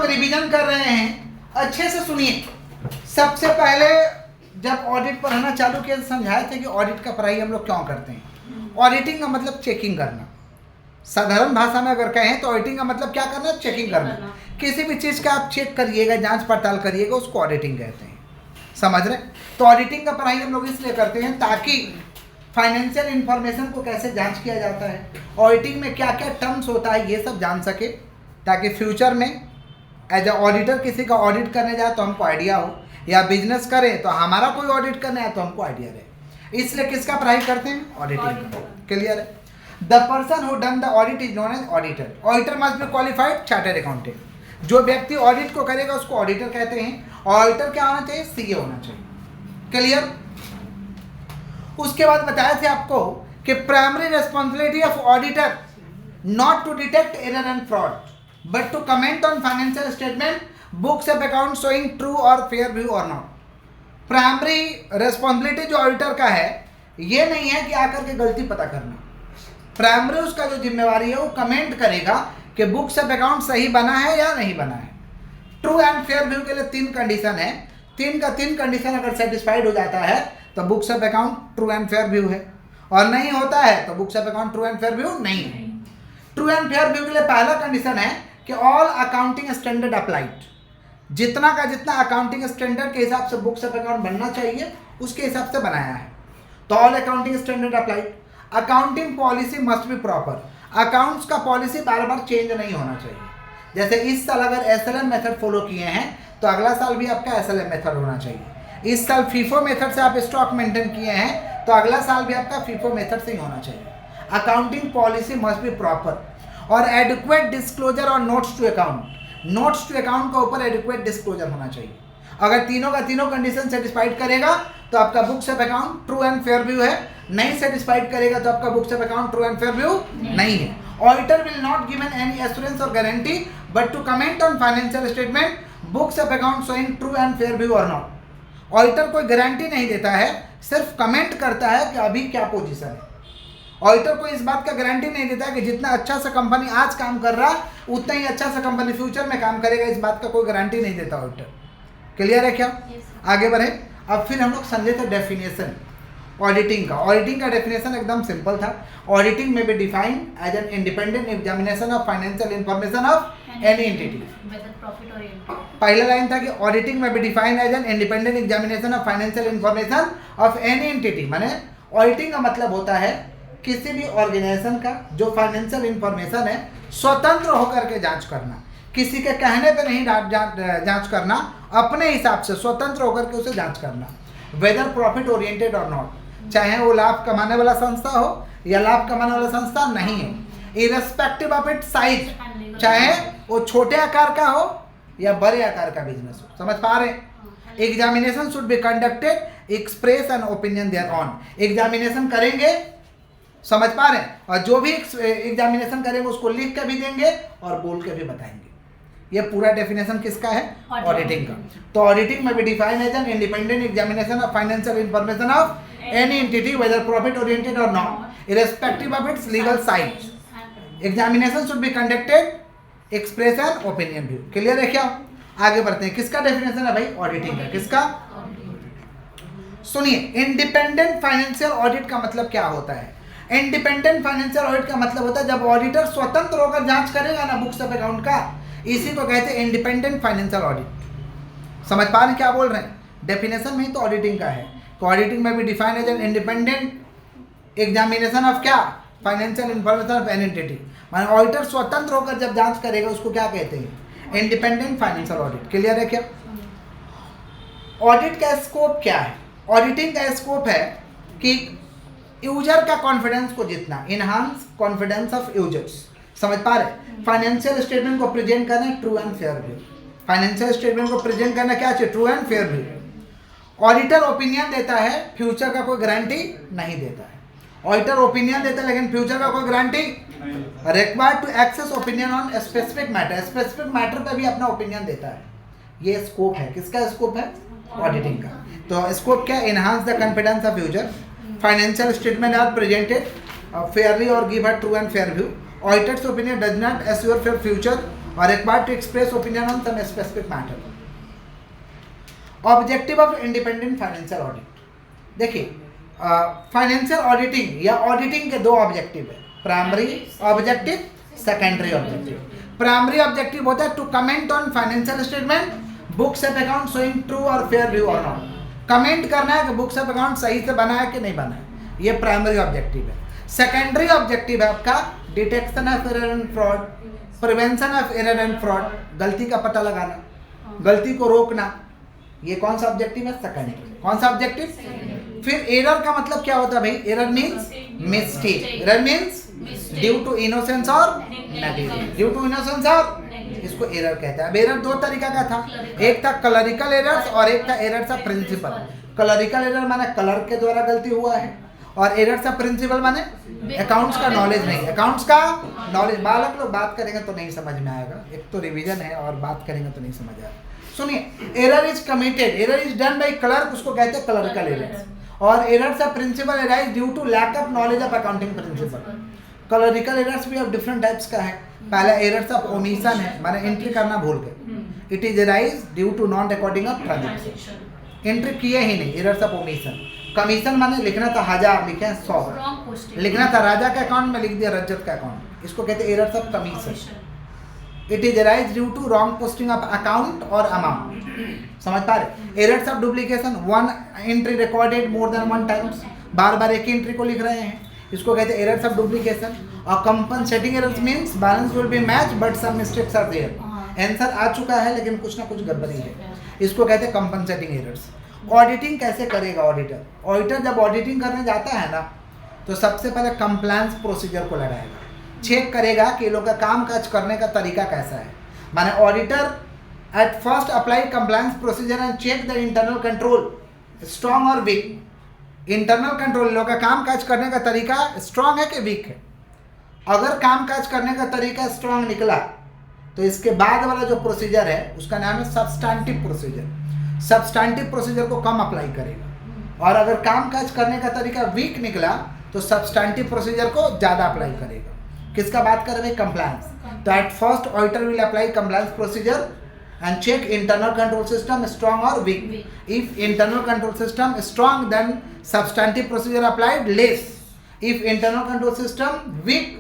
Revision कर रहे हैं, अच्छे से सुनिए। सबसे पहले जब ऑडिट पढ़ना चालू किया तो समझाए थे कि ऑडिट का पढ़ाई हम लोग क्यों करते हैं। ऑडिटिंग का मतलब चेकिंग करना। साधारण भाषा में अगर कहें तो ऑडिटिंग का मतलब क्या करना, चेकिंग करना। किसी भी चीज़ का आप चेक करिएगा, जांच पड़ताल करिएगा, उसको ऑडिटिंग कहते हैं। समझ रहे? तो ऑडिटिंग का पढ़ाई हम लोग इसलिए करते हैं ताकि फाइनेंशियल इंफॉर्मेशन को कैसे जांच किया जाता है, ऑडिटिंग में क्या क्या टर्म्स होता है, ये सब जान सके, ताकि फ्यूचर में एज ए ऑडिटर किसी का ऑडिट करने जाए तो हमको आइडिया हो, या बिजनेस करें तो हमारा कोई ऑडिट करना है तो हमको आइडिया रहे। इसलिए किसका पढ़ाई करते हैं, ऑडिटिंग। क्लियर है? The person who done the audit is known as auditor. Auditor must be qualified chartered accountant. जो व्यक्ति ऑडिट को करेगा उसको ऑडिटर कहते हैं। ऑडिटर क्या होना चाहिए, सीए होना चाहिए। क्लियर? उसके बाद बताया थे आपको कि primary responsibility of auditor not to detect error and fraud but to comment on financial statement, books of account showing true और फेयर व्यू और नॉट। प्राइमरी रिस्पॉन्सिबिलिटी जो ऑडिटर का है ये नहीं है कि आकर के गलती पता करना। प्राइमरी उसका जो जिम्मेवारी है वो कमेंट करेगा कि बुक्स ऑफ अकाउंट सही बना है या नहीं बना है। ट्रू एंड फेयर व्यू के लिए 3 कंडीशन है। 3 का 3 कंडीशन अगर सेटिस्फाइड हो जाता है तो books of account true and fair view है, और नहीं होता है तो books of account true and fair view नहीं है। ट्रू एंड फेयर व्यू के लिए पहला कंडीशन है कि ऑल अकाउंटिंग स्टैंडर्ड अप्लाइड। जितना का जितना अकाउंटिंग स्टैंडर्ड के हिसाब से बुक्स ऑफ अकाउंट बनना चाहिए उसके हिसाब से बनाया है, तो all accounting standard applied. Accounting policy must be proper. Accounts का पॉलिसी बार बार चेंज नहीं होना चाहिए। जैसे इस साल अगर एसएलएम मेथड फॉलो किए हैं तो अगला साल भी आपका एसएलएम मेथड होना चाहिए। इस साल फीफो मेथड से आप स्टॉक मेंटेन किए हैं तो अगला साल भी आपका फीफो मेथड से ही होना चाहिए। Accounting policy must be proper और एडिक्वेट डिस्क्लोजर और notes to account. Notes to account का ऊपर एडिक्वेट डिस्क्लोजर होना चाहिए। अगर तीनों का तीनों कंडीशन सेटिस्फाइड करेगा तो आपका books of account true and fair view है। नहीं सेटिस्फाइड करेगा तो आपका books of account true and fair view नहीं है। Auditor will not given any assurance और guarantee but to comment on financial statement, books of account showing true and fair view और not. Auditor कोई guarantee नहीं देता है, सिर्फ comment करता है कि अभी क्या पोजीशन है। ऑडिटर को इस बात का गारंटी नहीं देता कि जितना अच्छा सा कंपनी आज काम कर रहा उतना ही अच्छा सा कंपनी फ्यूचर में काम करेगा, इस बात का कोई गारंटी नहीं देता ऑडिटर। क्लियर है क्या? आगे बढ़े। अब फिर हम लोग समझे थे डेफिनेशन ऑडिटिंग का। ऑडिटिंग का डेफिनेशन एकदम सिंपल था। Auditing may be defined as an independent examination of financial information of any entity. पहला लाइन था कि auditing may be defined as an independent examination of financial information of any entity. माने auditing का मतलब होता है किसी भी ऑर्गेनाइजेशन का जो फाइनेंशियल इंफॉर्मेशन है स्वतंत्र होकर के जांच करना, किसी के कहने पे नहीं जांच करना, अपने हिसाब से स्वतंत्र होकर के उसे जांच करना, वेदर प्रॉफिट ओरिएंटेड और नॉट। चाहे वो लाभ कमाने वाला संस्था हो या लाभ कमाने वाला संस्था नहीं है, इररिस्पेक्टिव ऑफ इट साइज, चाहे वो छोटे आकार का हो या बड़े आकार का बिजनेस हो। समझ पा रहे? Examination should be conducted express an opinion thereon. Examination करेंगे, समझ पा रहे हैं, और जो भी एग्जामिनेशन करेंगे उसको लिख के भी देंगे और बोल के भी बताएंगे। ये पूरा डेफिनेशन किसका है? ऑडिटिंग का। तो ऑडिटिंग में भी define as an independent examination of financial information of any entity whether profit oriented और not, irrespective of its legal size. Examination should be conducted express an opinion view. Clear है क्या? आगे बढ़ते हैं। किसका डेफिनेशन है भाई? ऑडिटिंग का। किसका? सुनिए, इंडिपेंडेंट फाइनेंशियल ऑडिट का मतलब क्या होता है? इंडिपेंडेंट फाइनेंशियल ऑडिट का मतलब होता है जब ऑडिटर स्वतंत्र होकर जांच करेगा ना बुक्स ऑफ अकाउंट का, इसी को कहते हैं इंडिपेंडेंट फाइनेंशियल ऑडिट। समझ पा रहे क्या बोल रहे हैं? डेफिनेशन में ही तो ऑडिटिंग का है। तो ऑडिटिंग में भी define as an independent examination of क्या? Financial information of an entity. माने ऑडिटर स्वतंत्र होकर जब जांच करेगा उसको क्या कहते हैं? Independent financial audit. क्लियर है क्या? ऑडिट का स्कोप क्या है? ऑडिटिंग का स्कोप है कि यूजर का कॉन्फिडेंस को जितना, इनहांस कॉन्फिडेंस ऑफ यूजर्स। समझ पा रहे? फाइनेंशियल स्टेटमेंट को प्रेजेंट करना है true and fair view. Financial statement को प्रेजेंट करना क्या चाहिए? True and fair view. Auditor opinion देता है, फ्यूचर का कोई गारंटी नहीं देता है। ऑडिटर ओपिनियन देता है लेकिन फ्यूचर का कोई गारंटी। Required to access opinion on specific matter, specific matter पे भी अपना ओपिनियन देता है। ये स्कोप है। किसका स्कोप है? ऑडिटिंग का। तो स्कोप क्या? Enhance the confidence of user, financial statement are presented fairly or give a true and fair view. Auditor's opinion does not assure for future और required to express opinion on some specific matter. Objective of independent financial audit. देखिए financial auditing या auditing के दो objective है, primary objective, secondary objective. Primary objective होता है to comment on financial statement, books of account showing true और fair view और not. Comment करना है कि बुक्स ऑफ अकाउंट सही से बना है कि नहीं बना है, ये प्राइमरी ऑब्जेक्टिव है। सेकेंडरी ऑब्जेक्टिव है आपका detection of error and fraud, prevention of error and fraud, गलती का पता लगाना, गलती को रोकना। ये कौन सा ऑब्जेक्टिव है? सेकेंडरी। कौन सा ऑब्जेक्टिव? फिर एरर का मतलब क्या होता है भाई? Error means mistake, error means due to innocence और नेगलिजेंस, ड्यू टू इनोसेंस और, इसको एरर कहते हैं। अब एरर दो तरीका का था, एक था क्लरिकल एरर्स और एक था errors of principle. Clerical error माने कलर के द्वारा गलती हुआ है, और एरर्स ऑफ प्रिंसिपल माने अकाउंट्स का नॉलेज नहीं, अकाउंट्स का नॉलेज। बालक लोग बात करेंगे तो नहीं समझ में आएगा, एक तो रिवीजन है और बात करेंगे तो नहीं समझ आएगा। सुनिए, error is committed, error is done by clerk, उसको कहते हैं क्लरिकल एरर्स। और errors of principle arise due to lack of knowledge of accounting principle. Clerical errors भी ऑफ डिफरेंट टाइप्स का है। पहला एरर्स ऑफ ओमिशन है, माने एंट्री करना भूल गए, it is arise due to non recording of transaction, entry किए ही नहीं, एरर्स ऑफ ओमिशन। कमीशन माने लिखना था 1000 लिखे हैं 100, लिखना था राजा के अकाउंट में लिख दिया रजत का अकाउंट, इसको कहते हैं errors of commission. It is arise due to wrong posting of account और अमाउंट। समझ पा रहे? Errors of duplication, one entry recorded more than one times, बार बार एक एंट्री को लिख रहे हैं, इसको कहते हैं एरर्स ऑफ डुप्लीकेशन। और compensating errors means balance will be match but some mistakes are there, answer आ चुका है लेकिन कुछ ना कुछ गड़बड़ी है, इसको कहते हैं कंपनसेटिंग एरर्स। ऑडिटिंग कैसे करेगा ऑडिटर? ऑडिटर जब ऑडिटिंग करने जाता है ना, तो सबसे पहले कंप्लायंस प्रोसीजर को लगाएगा, चेक करेगा कि लोग का काम काज करने का तरीका कैसा है। माने auditor at first apply compliance procedure and check the internal control strong और वीक। इंटरनल कंट्रोल, लोग का काम काज करने का तरीका स्ट्रॉन्ग है कि वीक है। अगर काम काज करने का तरीका स्ट्रॉन्ग निकला तो इसके बाद वाला जो प्रोसीजर है उसका नाम है सब्सटैंटिव प्रोसीजर। सब्सटैंटिव प्रोसीजर को कम अप्लाई करेगा, और अगर काम काज करने का तरीका वीक निकला तो सब्सटैंटिव प्रोसीजर को ज़्यादा अप्लाई करेगा। किसका बात कर रहे हैं? कंप्लायंस। तो at first auditor will apply compliance procedure and check internal control system strong or weak. If internal control system strong, then substantive procedure applied less. If internal control system weak,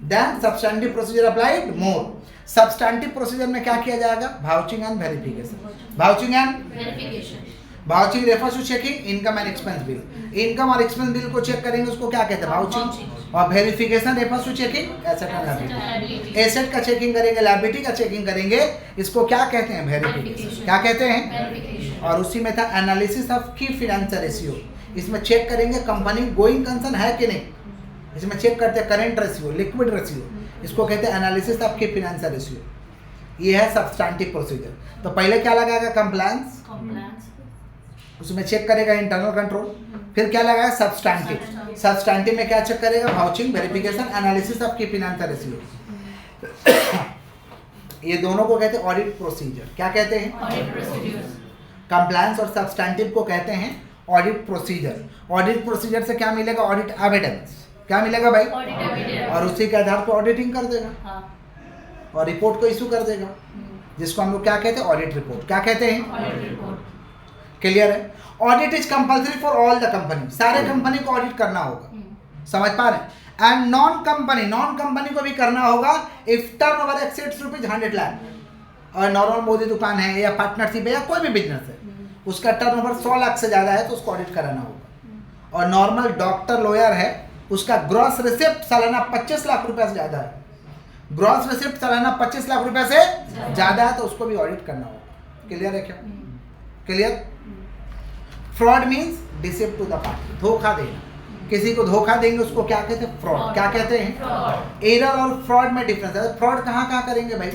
then substantive procedure applied more. Substantive procedure में क्या किया जाएगा? Vouching and verification. Vouching and verification. Vouching refers to checking income and expense bill. Income और expense bill को check करेंगे, उसको क्या कहते हैं? वाउचिंग। और verification refers to checking asset and liability. Asset का चेकिंग करेंगे, लायबिलिटी का चेकिंग करेंगे, इसको क्या कहते हैं? वेरिफिकेशन। क्या कहते हैं? और उसी में था एनालिसिस ऑफ की फाइनेंशियल रेशियो, इसमें चेक करेंगे कंपनी गोइंग कंसर्न है कि नहीं, इसमें चेक करते हैं करेंट रेशियो, लिक्विड रेशियो, इसको कहते हैं एनालिसिस ऑफ की फाइनेंशियल रेशियो। ये है सब्सटैंटिव प्रोसीजर। तो पहले क्या लगाएगा? कंप्लायंस, उसमें चेक करेगा इंटरनल कंट्रोल। फिर क्या लगाया? सब्सटैंटिव। सब्सटैंटिव में क्या चेक करेगा? वाउचिंग, वेरिफिकेशन, एनालिसिस ऑफ की फाइनेंशियल रेशियो। ये दोनों को कहते हैं ऑडिट प्रोसीजर। क्या कहते हैं? Audit procedure. कंप्लायंस और सब्सटैंटिव को कहते हैं ऑडिट प्रोसीजर। ऑडिट प्रोसीजर से क्या मिलेगा? Audit evidence. क्या मिलेगा भाई? Audit evidence. और उसी के आधार पर ऑडिटिंग कर देगा और रिपोर्ट को इशू कर देगा, जिसको हम लोग क्या कहते हैं? Audit report. क्या कहते हैं? Audit report. क्लियर है? Audit is compulsory for all the company, सारे कंपनी को ऑडिट करना होगा। समझ पा रहे हैं? एंड नॉन कंपनी को भी करना होगा इफ टर्नओवर एक्सीड्स ₹100 लाख। और नॉर्मल मोदी दुकान है या पार्टनरशिप है या कोई भी बिजनेस है, उसका टर्नओवर 100 लाख से ज़्यादा है तो उसको ऑडिट कराना होगा। और नॉर्मल डॉक्टर लॉयर है, उसका ग्रॉस रिसिप्ट सालाना 25 लाख रुपए से ज़्यादा है, ग्रॉस रिसिप्ट सालाना 25 लाख रुपए से ज़्यादा है तो उसको भी ऑडिट करना होगा। क्लियर है क्या? Clear? Fraud means deceive to the party, धोखा देना। किसी को धोखा देंगे उसको क्या कहते हैं? फ्रॉड। क्या कहते हैं? एरर और फ्रॉड में डिफरेंस है। फ्रॉड कहाँ करेंगे भाई?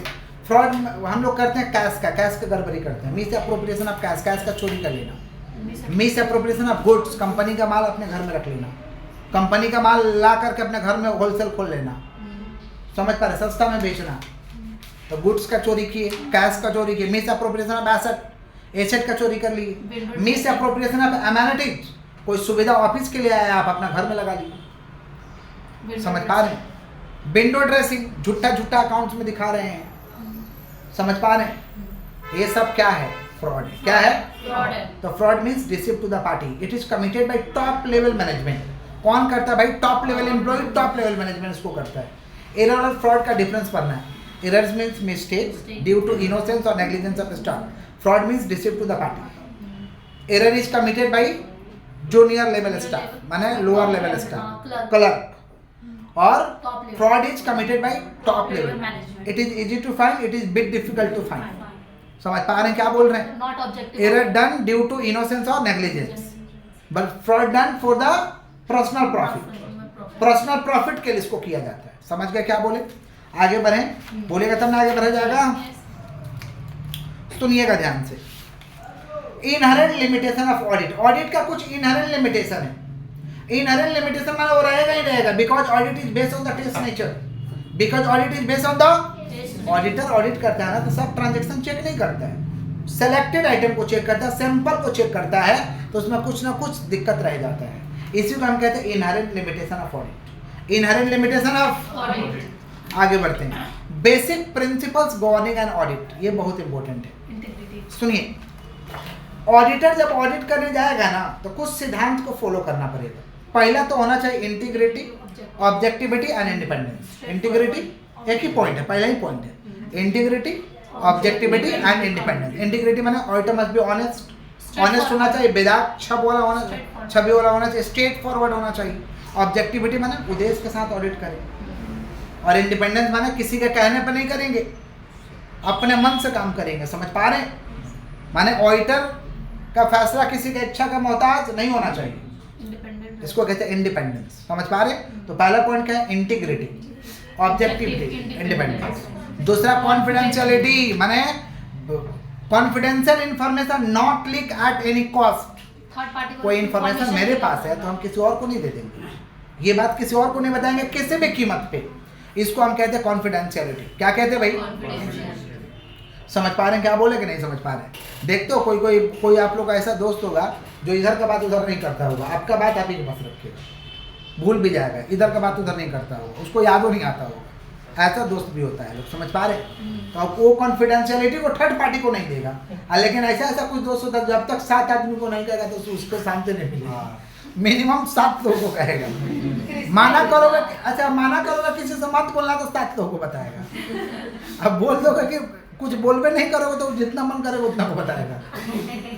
फ्रॉड हम लोग करते हैं कैश का गड़बड़ी करते हैं, मिस अप्रोप्रिएशन ऑफ कैश का चोरी कर लेना, miss appropriation of goods, company का माल अपने घर में रख लेना, कंपनी का माल ला करके अपने घर में होलसेल खोल लेना, समझ पा रहे? सस्ता में बेचना, तो गुड्स का चोरी किए, कैश का चोरी किए, मिस अप्रोप्रिएशन ऑफ एसेट का चोरी कर लिए, मिस अप्रोप्रिएशन ऑफ एमेनिटीज, कोई सुविधा ऑफिस के लिए आया आप अपना घर में लगा ली। समझ पा रहे हैं? विंडो ड्रेसिंग, झूठा अकाउंट्स में दिखा रहे हैं, समझ पा रहे हैं? ये सब क्या है? फ्रॉड है। क्या है? फ्रॉड है। तो fraud means deceive to the party. It is committed by top level management. कौन करता है भाई? Top level employee, top level management इसको करता है। एरर और फ्रॉड का डिफरेंस पढ़ना है। Errors means mistakes due to innocence और negligence of staff. Fraud means deceive to the party. Error is committed by junior level staff, माने lower level staff, clerk. और fraud is committed by top level. It is easy to find, it is bit difficult to find. समझ पा रहे हैं क्या बोल रहे हैं? Not objective. Error done due to innocence और negligence, but fraud done for the personal profit. Personal profit के लिए इसको किया जाता है। समझ गए क्या बोले? आगे बढ़ें, बोलेगा तब ना आगे बढ़ा जाएगा। सुनिएगा ध्यान से। Inherent limitation of audit. Audit का कुछ इनहेरेंट लिमिटेशन है। इनहेरेंट लिमिटेशन माने वो रहेगा ही रहेगा, because audit is based on the test nature. Because audit is based on the auditor. Audit करता है ना तो सब ट्रांजैक्शन चेक नहीं करता है, सेलेक्टेड आइटम को चेक करता है, सैंपल को चेक करता है, तो उसमें कुछ ना कुछ दिक्कत रह जाता है। इसी को हम कहते हैं inherent limitation of audit. Inherent limitation of audit. आगे बढ़ते हैं। Basic principles governing an audit, ये बहुत इंपॉर्टेंट है। इंटीग्रिटी। सुनिए, ऑडिटर जब ऑडिट करने जाएगा ना तो कुछ सिद्धांत को फॉलो करना पड़ेगा। पहला तो होना चाहिए integrity, objectivity and independence. Integrity एक ही पॉइंट है, पहला ही पॉइंट है। Integrity, objectivity and independence. Integrity माने auditor must be honest, honest होना चाहिए, विदाउट छवि वाला होना चाहिए, छवि वाला होना चाहिए, स्ट्रेट फॉरवर्ड होना चाहिए। ऑब्जेक्टिविटी माने उद्देश्य के साथ ऑडिट करें, और इंडिपेंडेंस माने किसी के कहने पर नहीं करेंगे, अपने मन से काम करेंगे। समझ पा रहे हैं? माने ऑडिटर का फैसला किसी की इच्छा का मोहताज नहीं होना चाहिए, इंडिपेंडेंट। इसको कहते हैं इंडिपेंडेंस। समझ पा रहे हैं? तो पहला पॉइंट क्या है? Integrity, objectivity, independence. दूसरा कॉन्फिडेंशियलिटी, माने confidential information not leak at any cost. Third party को कोई इंफॉर्मेशन मेरे पास है तो हम किसी और को नहीं दे देंगे, ये बात किसी और को नहीं बताएंगे किसी भी कीमत पे। इसको हम कहते हैं कॉन्फिडेंशियलिटी। क्या कहते हैं भाई? कॉन्फिडेंशियल। समझ पा रहे हैं क्या बोले कि नहीं समझ पा रहे हैं? देखते हो कोई आप लोग का ऐसा दोस्त होगा जो इधर का बात उधर नहीं करता होगा, आपका बात आप ही के पास रखेगा, भूल भी जाएगा, इधर का बात उधर नहीं करता होगा, उसको याद नहीं आता होगा। ऐसा दोस्त भी होता है, लोग समझ पा रहे हैं? तो वो कॉन्फिडेंशियलिटी को थर्ड पार्टी को नहीं देगा। लेकिन ऐसा कुछ दोस्त होता है जब तक 7 आदमी को नहीं कहेगा तो उसको शांति नहीं मिलेगी। मिनिमम 7 लोगों को कहेगा। माना करोगे, अच्छा माना करोगे किसी से मत बोलना तो 7 लोगों को बताएगा। अब बोल दोगे कि कुछ बोलबे नहीं करोगे तो जितना मन करेगा उतना को बताएगा।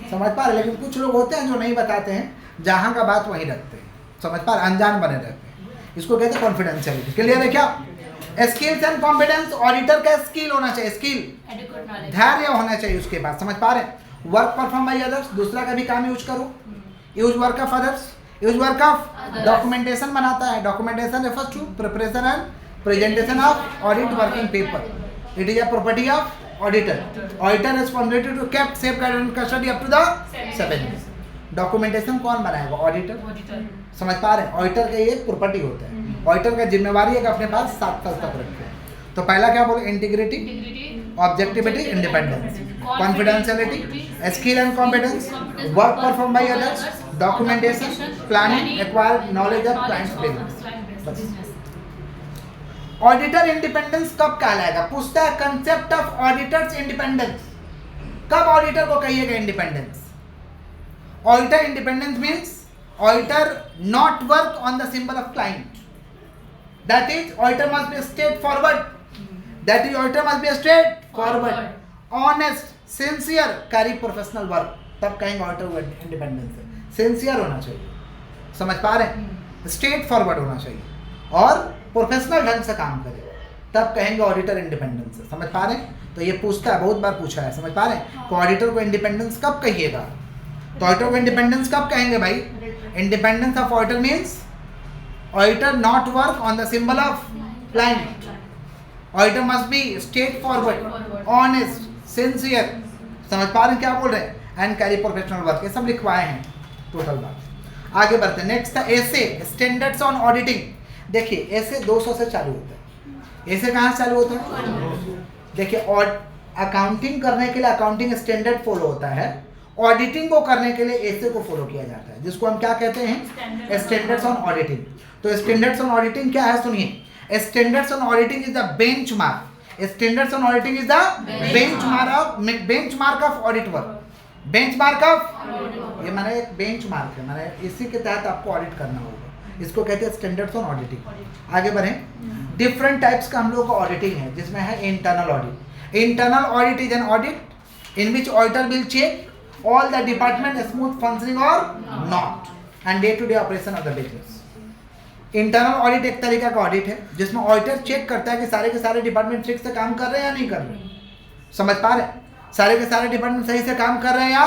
समझ पा रहे? लेकिन कुछ लोग होते हैं जो नहीं बताते हैं, जहाँ का बात वहीं रखते हैं। समझ पा रहे? अनजान बने रहते हैं, इसको कहते हैं कॉन्फिडेंशियलिटी। क्लियर है क्या? Skills and competence. ऑडिटर का स्किल होना चाहिए, स्किल, एडिक्वेट नॉलेज, धैर्य होना चाहिए उसके पास। समझ पा रहे हैं? वर्क परफॉर्म बाय अदर्स, दूसरा का भी काम यूज करो। Use work of others, use work of documentation बनाता है। Documentation refers to preparation and presentation of audit working paper. It is a property of auditor. Auditor responsibility to keep safeguard and custody up to the 7 years। Documentation कौन बनाएगा? Auditor. Auditor. समझ पा रहे हैं? Auditor का ये property होता है। ऑडिटर का जिम्मेवारी है कि अपने पास 7 साल तक रखे। तो पहला क्या बोले? Integrity, integrity, objectivity, independence, confidentiality, skill and competence, work perform by others, documentation, planning, acquire knowledge of clients business. Auditor independence कब कहलाएगा? पूछता है कंसेप्ट ऑफ ऑडिटर्स इंडिपेंडेंस। कब ऑडिटर को कहिएगा independence? Auditor independence means auditor not work on the symbol of client. That is auditor must be straight forward. That is auditor must be straight forward, honest, sincere, carry professional work. तब कहेंगे auditor independence है। Sincere होना चाहिए, समझ पा रहे हैं? Straight forward होना चाहिए और प्रोफेशनल ढंग से काम करे, तब कहेंगे ऑडिटर इंडिपेंडेंस है। समझ पा रहे हैं? तो ये पूछता है, बहुत बार पूछा है। समझ पा रहे हैं? तो ऑडिटर को इंडिपेंडेंस कब कहिएगा? तो ऑडिटर को इंडिपेंडेंस कब कहेंगे भाई? Independence of auditor means auditor not work on the symbol of client. Auditor must be straight forward, honest, sincere. समझ पा रहे हैं क्या बोल रहे हैं? And carry professional work. ये सब लिखवाए हैं टोटल बात। आगे बढ़ते हैं। नेक्स्ट था एसे, स्टैंडर्ड्स ऑन ऑडिटिंग। देखिए ऐसे 200 से चालू होता है। ऐसे कहाँ से चालू होता है? देखिए अकाउंटिंग करने के लिए अकाउंटिंग स्टैंडर्ड फॉलो होता है, ऑडिटिंग को करने के लिए ऐसे को फॉलो किया जाता है, जिसको हम क्या कहते हैं? Standards on auditing. तो स्टैंडर्ड्स ऑन ऑडिटिंग क्या है? सुनिए, standards on auditing is the benchmark standards on auditing is the benchmark of audit work. Benchmark of, ये माने एक बेंचमार्क है, माने इसी के तहत आपको ऑडिट करना होगा। इसको कहते हैं स्टैंडर्ड्स ऑन ऑडिटिंग। आगे बढ़ें। डिफरेंट टाइप्स का हम लोग को ऑडिटिंग है, जिसमें है internal audit. Internal audit is an audit in which auditor will check all the department smooth functioning और not and day to day operation of the business. Internal audit एक तरीका का ऑडिट है जिसमें ऑडिटर चेक करता है कि सारे के सारे डिपार्टमेंट ठीक से काम कर रहे हैं या नहीं कर रहे। समझ पा रहे हैं? सारे के सारे डिपार्टमेंट सही से काम कर रहे हैं या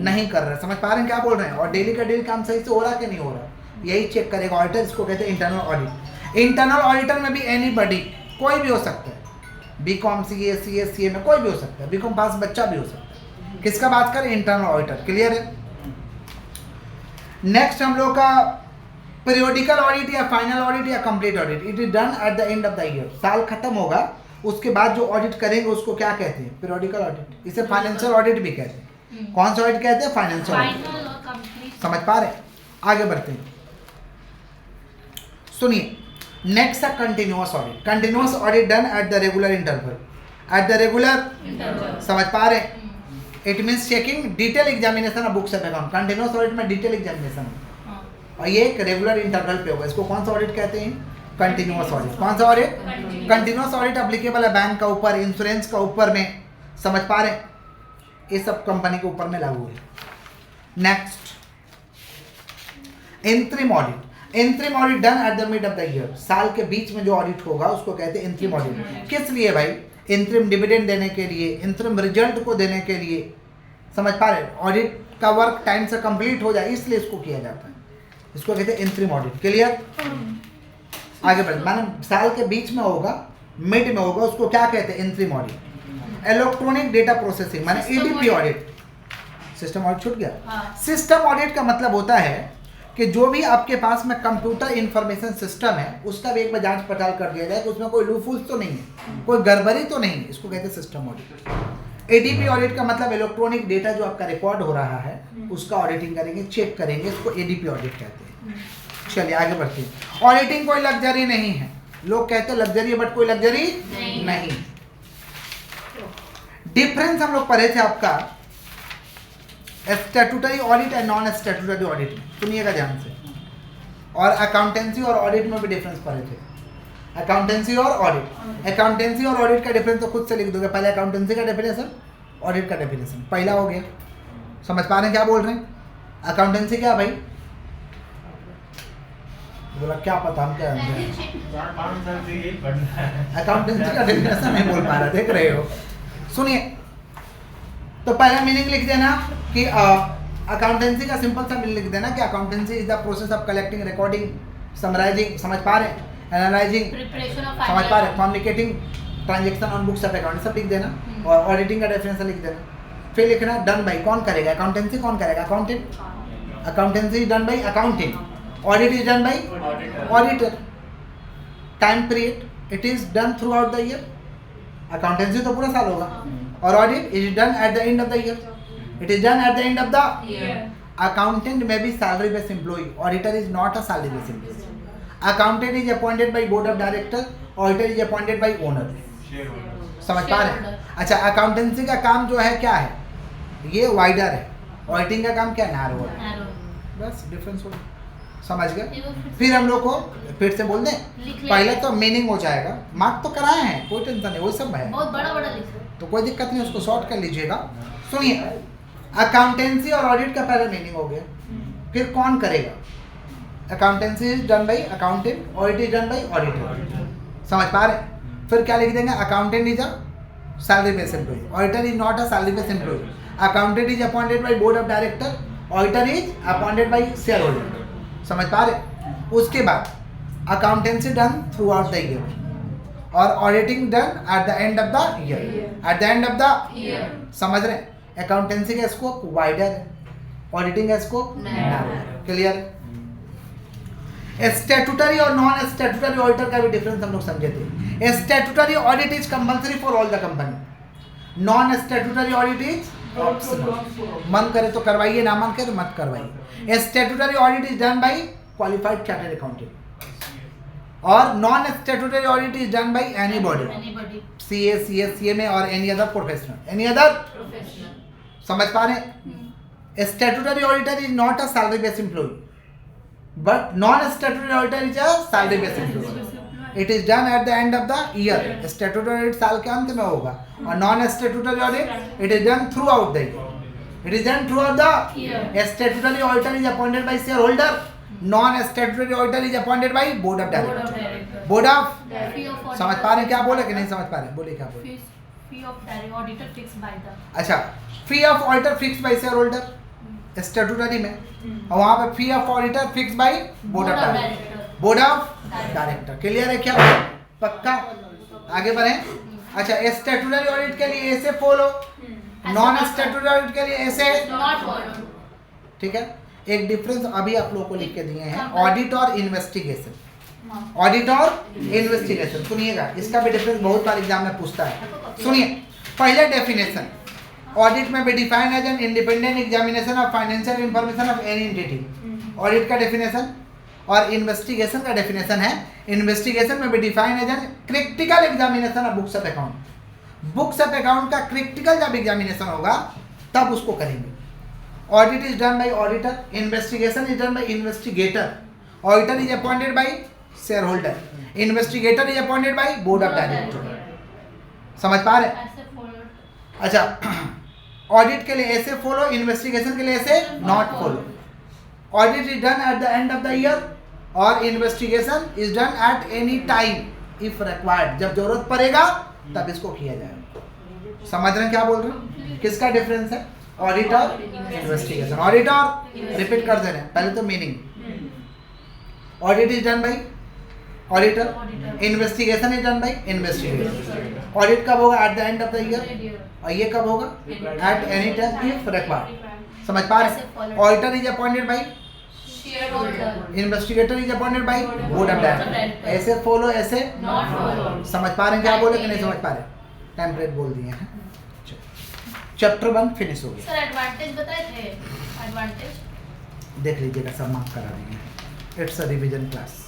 नहीं कर रहे। समझ पा रहे हैं क्या बोल रहे हैं? और डेली का डेली काम सही से हो रहा है कि नहीं हो रहा, यही चेक करेगा ऑडिटर। इसको कहते हैं इंटरनल ऑडिट। इंटरनल ऑडिटर में भी एनीबॉडी, कोई भी हो सकता है। बीकॉम सीए, सीए में कोई भी हो सकता है। बीकॉम पास बच्चा भी हो सकता है। किसका बात करें? Internal auditor. क्लियर है? नेक्स्ट हम लोग का पीरियोडिकल ऑडिट या फाइनल ऑडिट या complete audit. It is done at the end of the year. साल खत्म होगा उसके बाद जो ऑडिट करेंगे उसको क्या कहते हैं? Periodical audit. इसे फाइनेंशियल ऑडिट भी कहते हैं। कौन सा ऑडिट कहते हैं? Financial audit. समझ पा रहे? आगे बढ़ते हैं, सुनिए। नेक्स्ट है continuous audit. Continuous audit done at the regular interval. At the regular, समझ पा रहे? It means checking detail examination of books of account. Continuous audit में डिटेल एग्जामिनेशन और ये एक रेगुलर इंटरवल पे होगा। इसको कौन सा ऑडिट कहते हैं? Continuous audit. कौन सा ऑडिट? कंटिन्यूअस ऑडिट एप्लीकेबल है बैंक का ऊपर, इंश्योरेंस का ऊपर में। समझ पा रहे? ये सब कंपनी के ऊपर में लागू है। Next, interim audit. Interim audit done at the mid of the year. साल के बीच में जो ऑडिट होगा उसको कहते हैं इंटरिम ऑडिट। किस लिए भाई? इंटरिम डिविडेंड देने के लिए, इंटरिम रिजल्ट को देने के लिए। समझ पा रहे? ऑडिट का वर्क टाइम से कंप्लीट हो जाए इसलिए इसको किया जाता है। इसको कहते हैं इंटरिम ऑडिट। क्लियर? आगे बढ़े। माने साल के बीच में होगा, मिड में होगा, उसको क्या कहते हैं? Interim audit. Electronic data processing माने ईडीपी ऑडिट। सिस्टम ऑडिट छूट गया। सिस्टम ऑडिट का मतलब होता है कि जो भी आपके पास में कंप्यूटर इंफॉर्मेशन सिस्टम है उसका भी एक बार जांच पड़ताल कर दिया जाए कि उसमें कोई लूफूल्स तो नहीं है, कोई गड़बड़ी तो नहीं है। इसको कहते हैं सिस्टम ऑडिट। एडीपी ऑडिट का मतलब इलेक्ट्रॉनिक डेटा जो आपका रिकॉर्ड हो रहा है उसका ऑडिटिंग करेंगे, चेक करेंगे। इसको एडीपी ऑडिट कहते हैं। चलिए आगे बढ़ते हैं। ऑडिटिंग कोई लग्जरी नहीं है। लोग कहते हैं लग्जरी, बट कोई लग्जरी नहीं। डिफरेंस हम लोग पढ़े थे आपका statutory audit and non statutory audit में। सुनिएगा ध्यान से। और अकाउंटेंसी और ऑडिट में भी डिफरेंस पढ़े थे। अकाउंटेंसी और ऑडिट। अकाउंटेंसी और ऑडिट का डिफरेंस तो खुद से लिख दोगे। पहले अकाउंटेंसी का डेफिनेशन, ऑडिट का डेफिनेशन। पहला हो गया। समझ पा रहे हैं क्या बोल रहे हैं? अकाउंटेंसी क्या भाई? बोला क्या पता हम क्या अकाउंटेंसी का डेफिनेशन नहीं बोल पा रहा, देख रहे हो। सुनिए, तो पहला मीनिंग लिख देना कि अकाउंटेंसी का सिंपल सा मीनिंग लिख देना कि accountancy is the process of collecting, recording, summarising, समझ पा रहे हैं, एनालाइजिंग, समझ पा रहे हैं, communicating transaction on books of account, सब लिख देना। और ऑडिटिंग का डेफिनेशन लिख देना। फिर लिखना डन बाई, कौन करेगा? अकाउंटेंसी कौन करेगा? Accountant. Accountancy is done by accountant. Audit is done by auditor. Time period it is done throughout the year. Accountancy तो पूरा साल होगा और audit is done at the end of the year. It is done at the end of the year. Accountant में भी salary based employ, auditor is not a salary based employ. Accountant is appointed by board of director, auditor is appointed by owner. समझ पा रहे हैं? अच्छा, accountancy का काम जो है क्या है? ये वाइडर है। ऑडिटिंग का काम क्या है? नैरो है। बस डिफरेंस हो, समझ गए? फिर हम लोग को फिर से बोल दें, पहले तो मीनिंग हो जाएगा। मार्क तो कराए हैं, कोई टेंशन नहीं, वो सब है, बहुत बड़ा बड़ा लिखो, तो कोई दिक्कत नहीं, उसको शॉर्ट कर लीजिएगा। सुनिए, अकाउंटेंसी और ऑडिट का पहले मीनिंग हो गया। फिर कौन करेगा? Accountancy is done by accountant, audit is done by auditor. समझ पा रहे? फिर क्या लिख देंगे? Accountant is a salary based employ, auditor is not a salary based employ. Accountant is appointed by board of director, auditor is appointed by share holder. समझ पा रहे? उसके बाद accountancy done throughout the year और auditing done at the end of the year. At the end of the year, समझ रहे? Accountancy का scope wider है, ऑडिटिंग का स्कोप नैरो है। क्लियर? स्टैट्यूटरी और नॉन स्टैट्यूटरी ऑडिटर का भी डिफरेंस हम लोग समझे थे। Statutory audit is compulsory for all the company, non statutory audit is optional. मन करे तो करवाइए, ना मन करे तो मत करवाइए। Statutory audit is done by qualified chartered accountant और non statutory audit is done by any body. Anybody. CA, CS, CMA और any other professional, any other, Professional. समझ पा रहे हैं? Statutory auditor is not a salary based employ, but non statutory auditor is a salary based employ. It is done at the end of the year. Statutory audit साल के अंत में होगा और non statutory audit it is done throughout the year. It is done throughout the Year. Statutory auditor is appointed by share holder, non statutory auditor is appointed by board of Board of director. Director. Board of, Fee of auditor. समझ पा रहे हैं क्या बोले कि नहीं समझ पा रहे? बोले क्या बोले? Fee of auditor fixed by the. अच्छा, fee of auditor fix by share holder statutory में, और वहां पे fee of auditor fix by board of director. Board of director. Clear है क्या? पक्का? आगे बढ़े। अच्छा, स्टैट्यूटरी ऑडिट के लिए ऐसे फॉलो, नॉन स्टैट्यूटरी ऑडिट के लिए ऐसे, Not followed. ठीक है। एक डिफरेंस अभी आप लोगों को लिख के दिए हैं, ऑडिट और इन्वेस्टिगेशन। हाँ. ऑडिट और इन्वेस्टिगेशन सुनिएगा, इसका भी डिफरेंस बहुत बार एग्जाम में पूछता है। सुनिए, पहले डेफिनेशन, ऑडिट में भी define as an independent examination of financial information of any entity. Audit का डेफिनेशन और इन्वेस्टिगेशन का डेफिनेशन है, इन्वेस्टिगेशन में भी define as an critical examination of books of account. Books of account का क्रिटिकल जब एग्जामिनेशन होगा तब उसको करेंगे। Audit is done by auditor, investigation is done by investigator. Auditor is appointed by share holder, investigator is appointed by board of director. समझ पा रहे हैं? ऐसे followed. अच्छा, ऑडिट के लिए ऐसे फॉलो, इन्वेस्टिगेशन के लिए ऐसे not follow. Audit is done at the end of the year और investigation is done at any time if required. जब जरूरत पड़ेगा तब इसको किया जाएगा। समझ रहे हैं क्या बोल रहे हैं? किसका डिफरेंस है? ऑडिट और इन्वेस्टिगेशन। ऑडिट और, रिपीट कर दे रहे हैं पहले तो meaning. Audit is done by auditor, investigation is done by investigator. Audit कब होगा? Eight the end of the year, और ये कब होगा? Eight any time if required. समझ पा रहे हैं? Auditor is appointed bye, Shareholder. Investigator is appointed by board of director. ऐसे फॉलो, ऐसे Not followed. समझ पा रहे हैं क्या बोले कि नहीं समझ पा रहे? टेम्पलेट बोल दिए हैं। चैप्टर 1 फिनिश हो गया। सर एडवांटेज बताए थे, एडवांटेज देख लीजिएगा, सब मार्क करा दिए हैं। It's a revision class.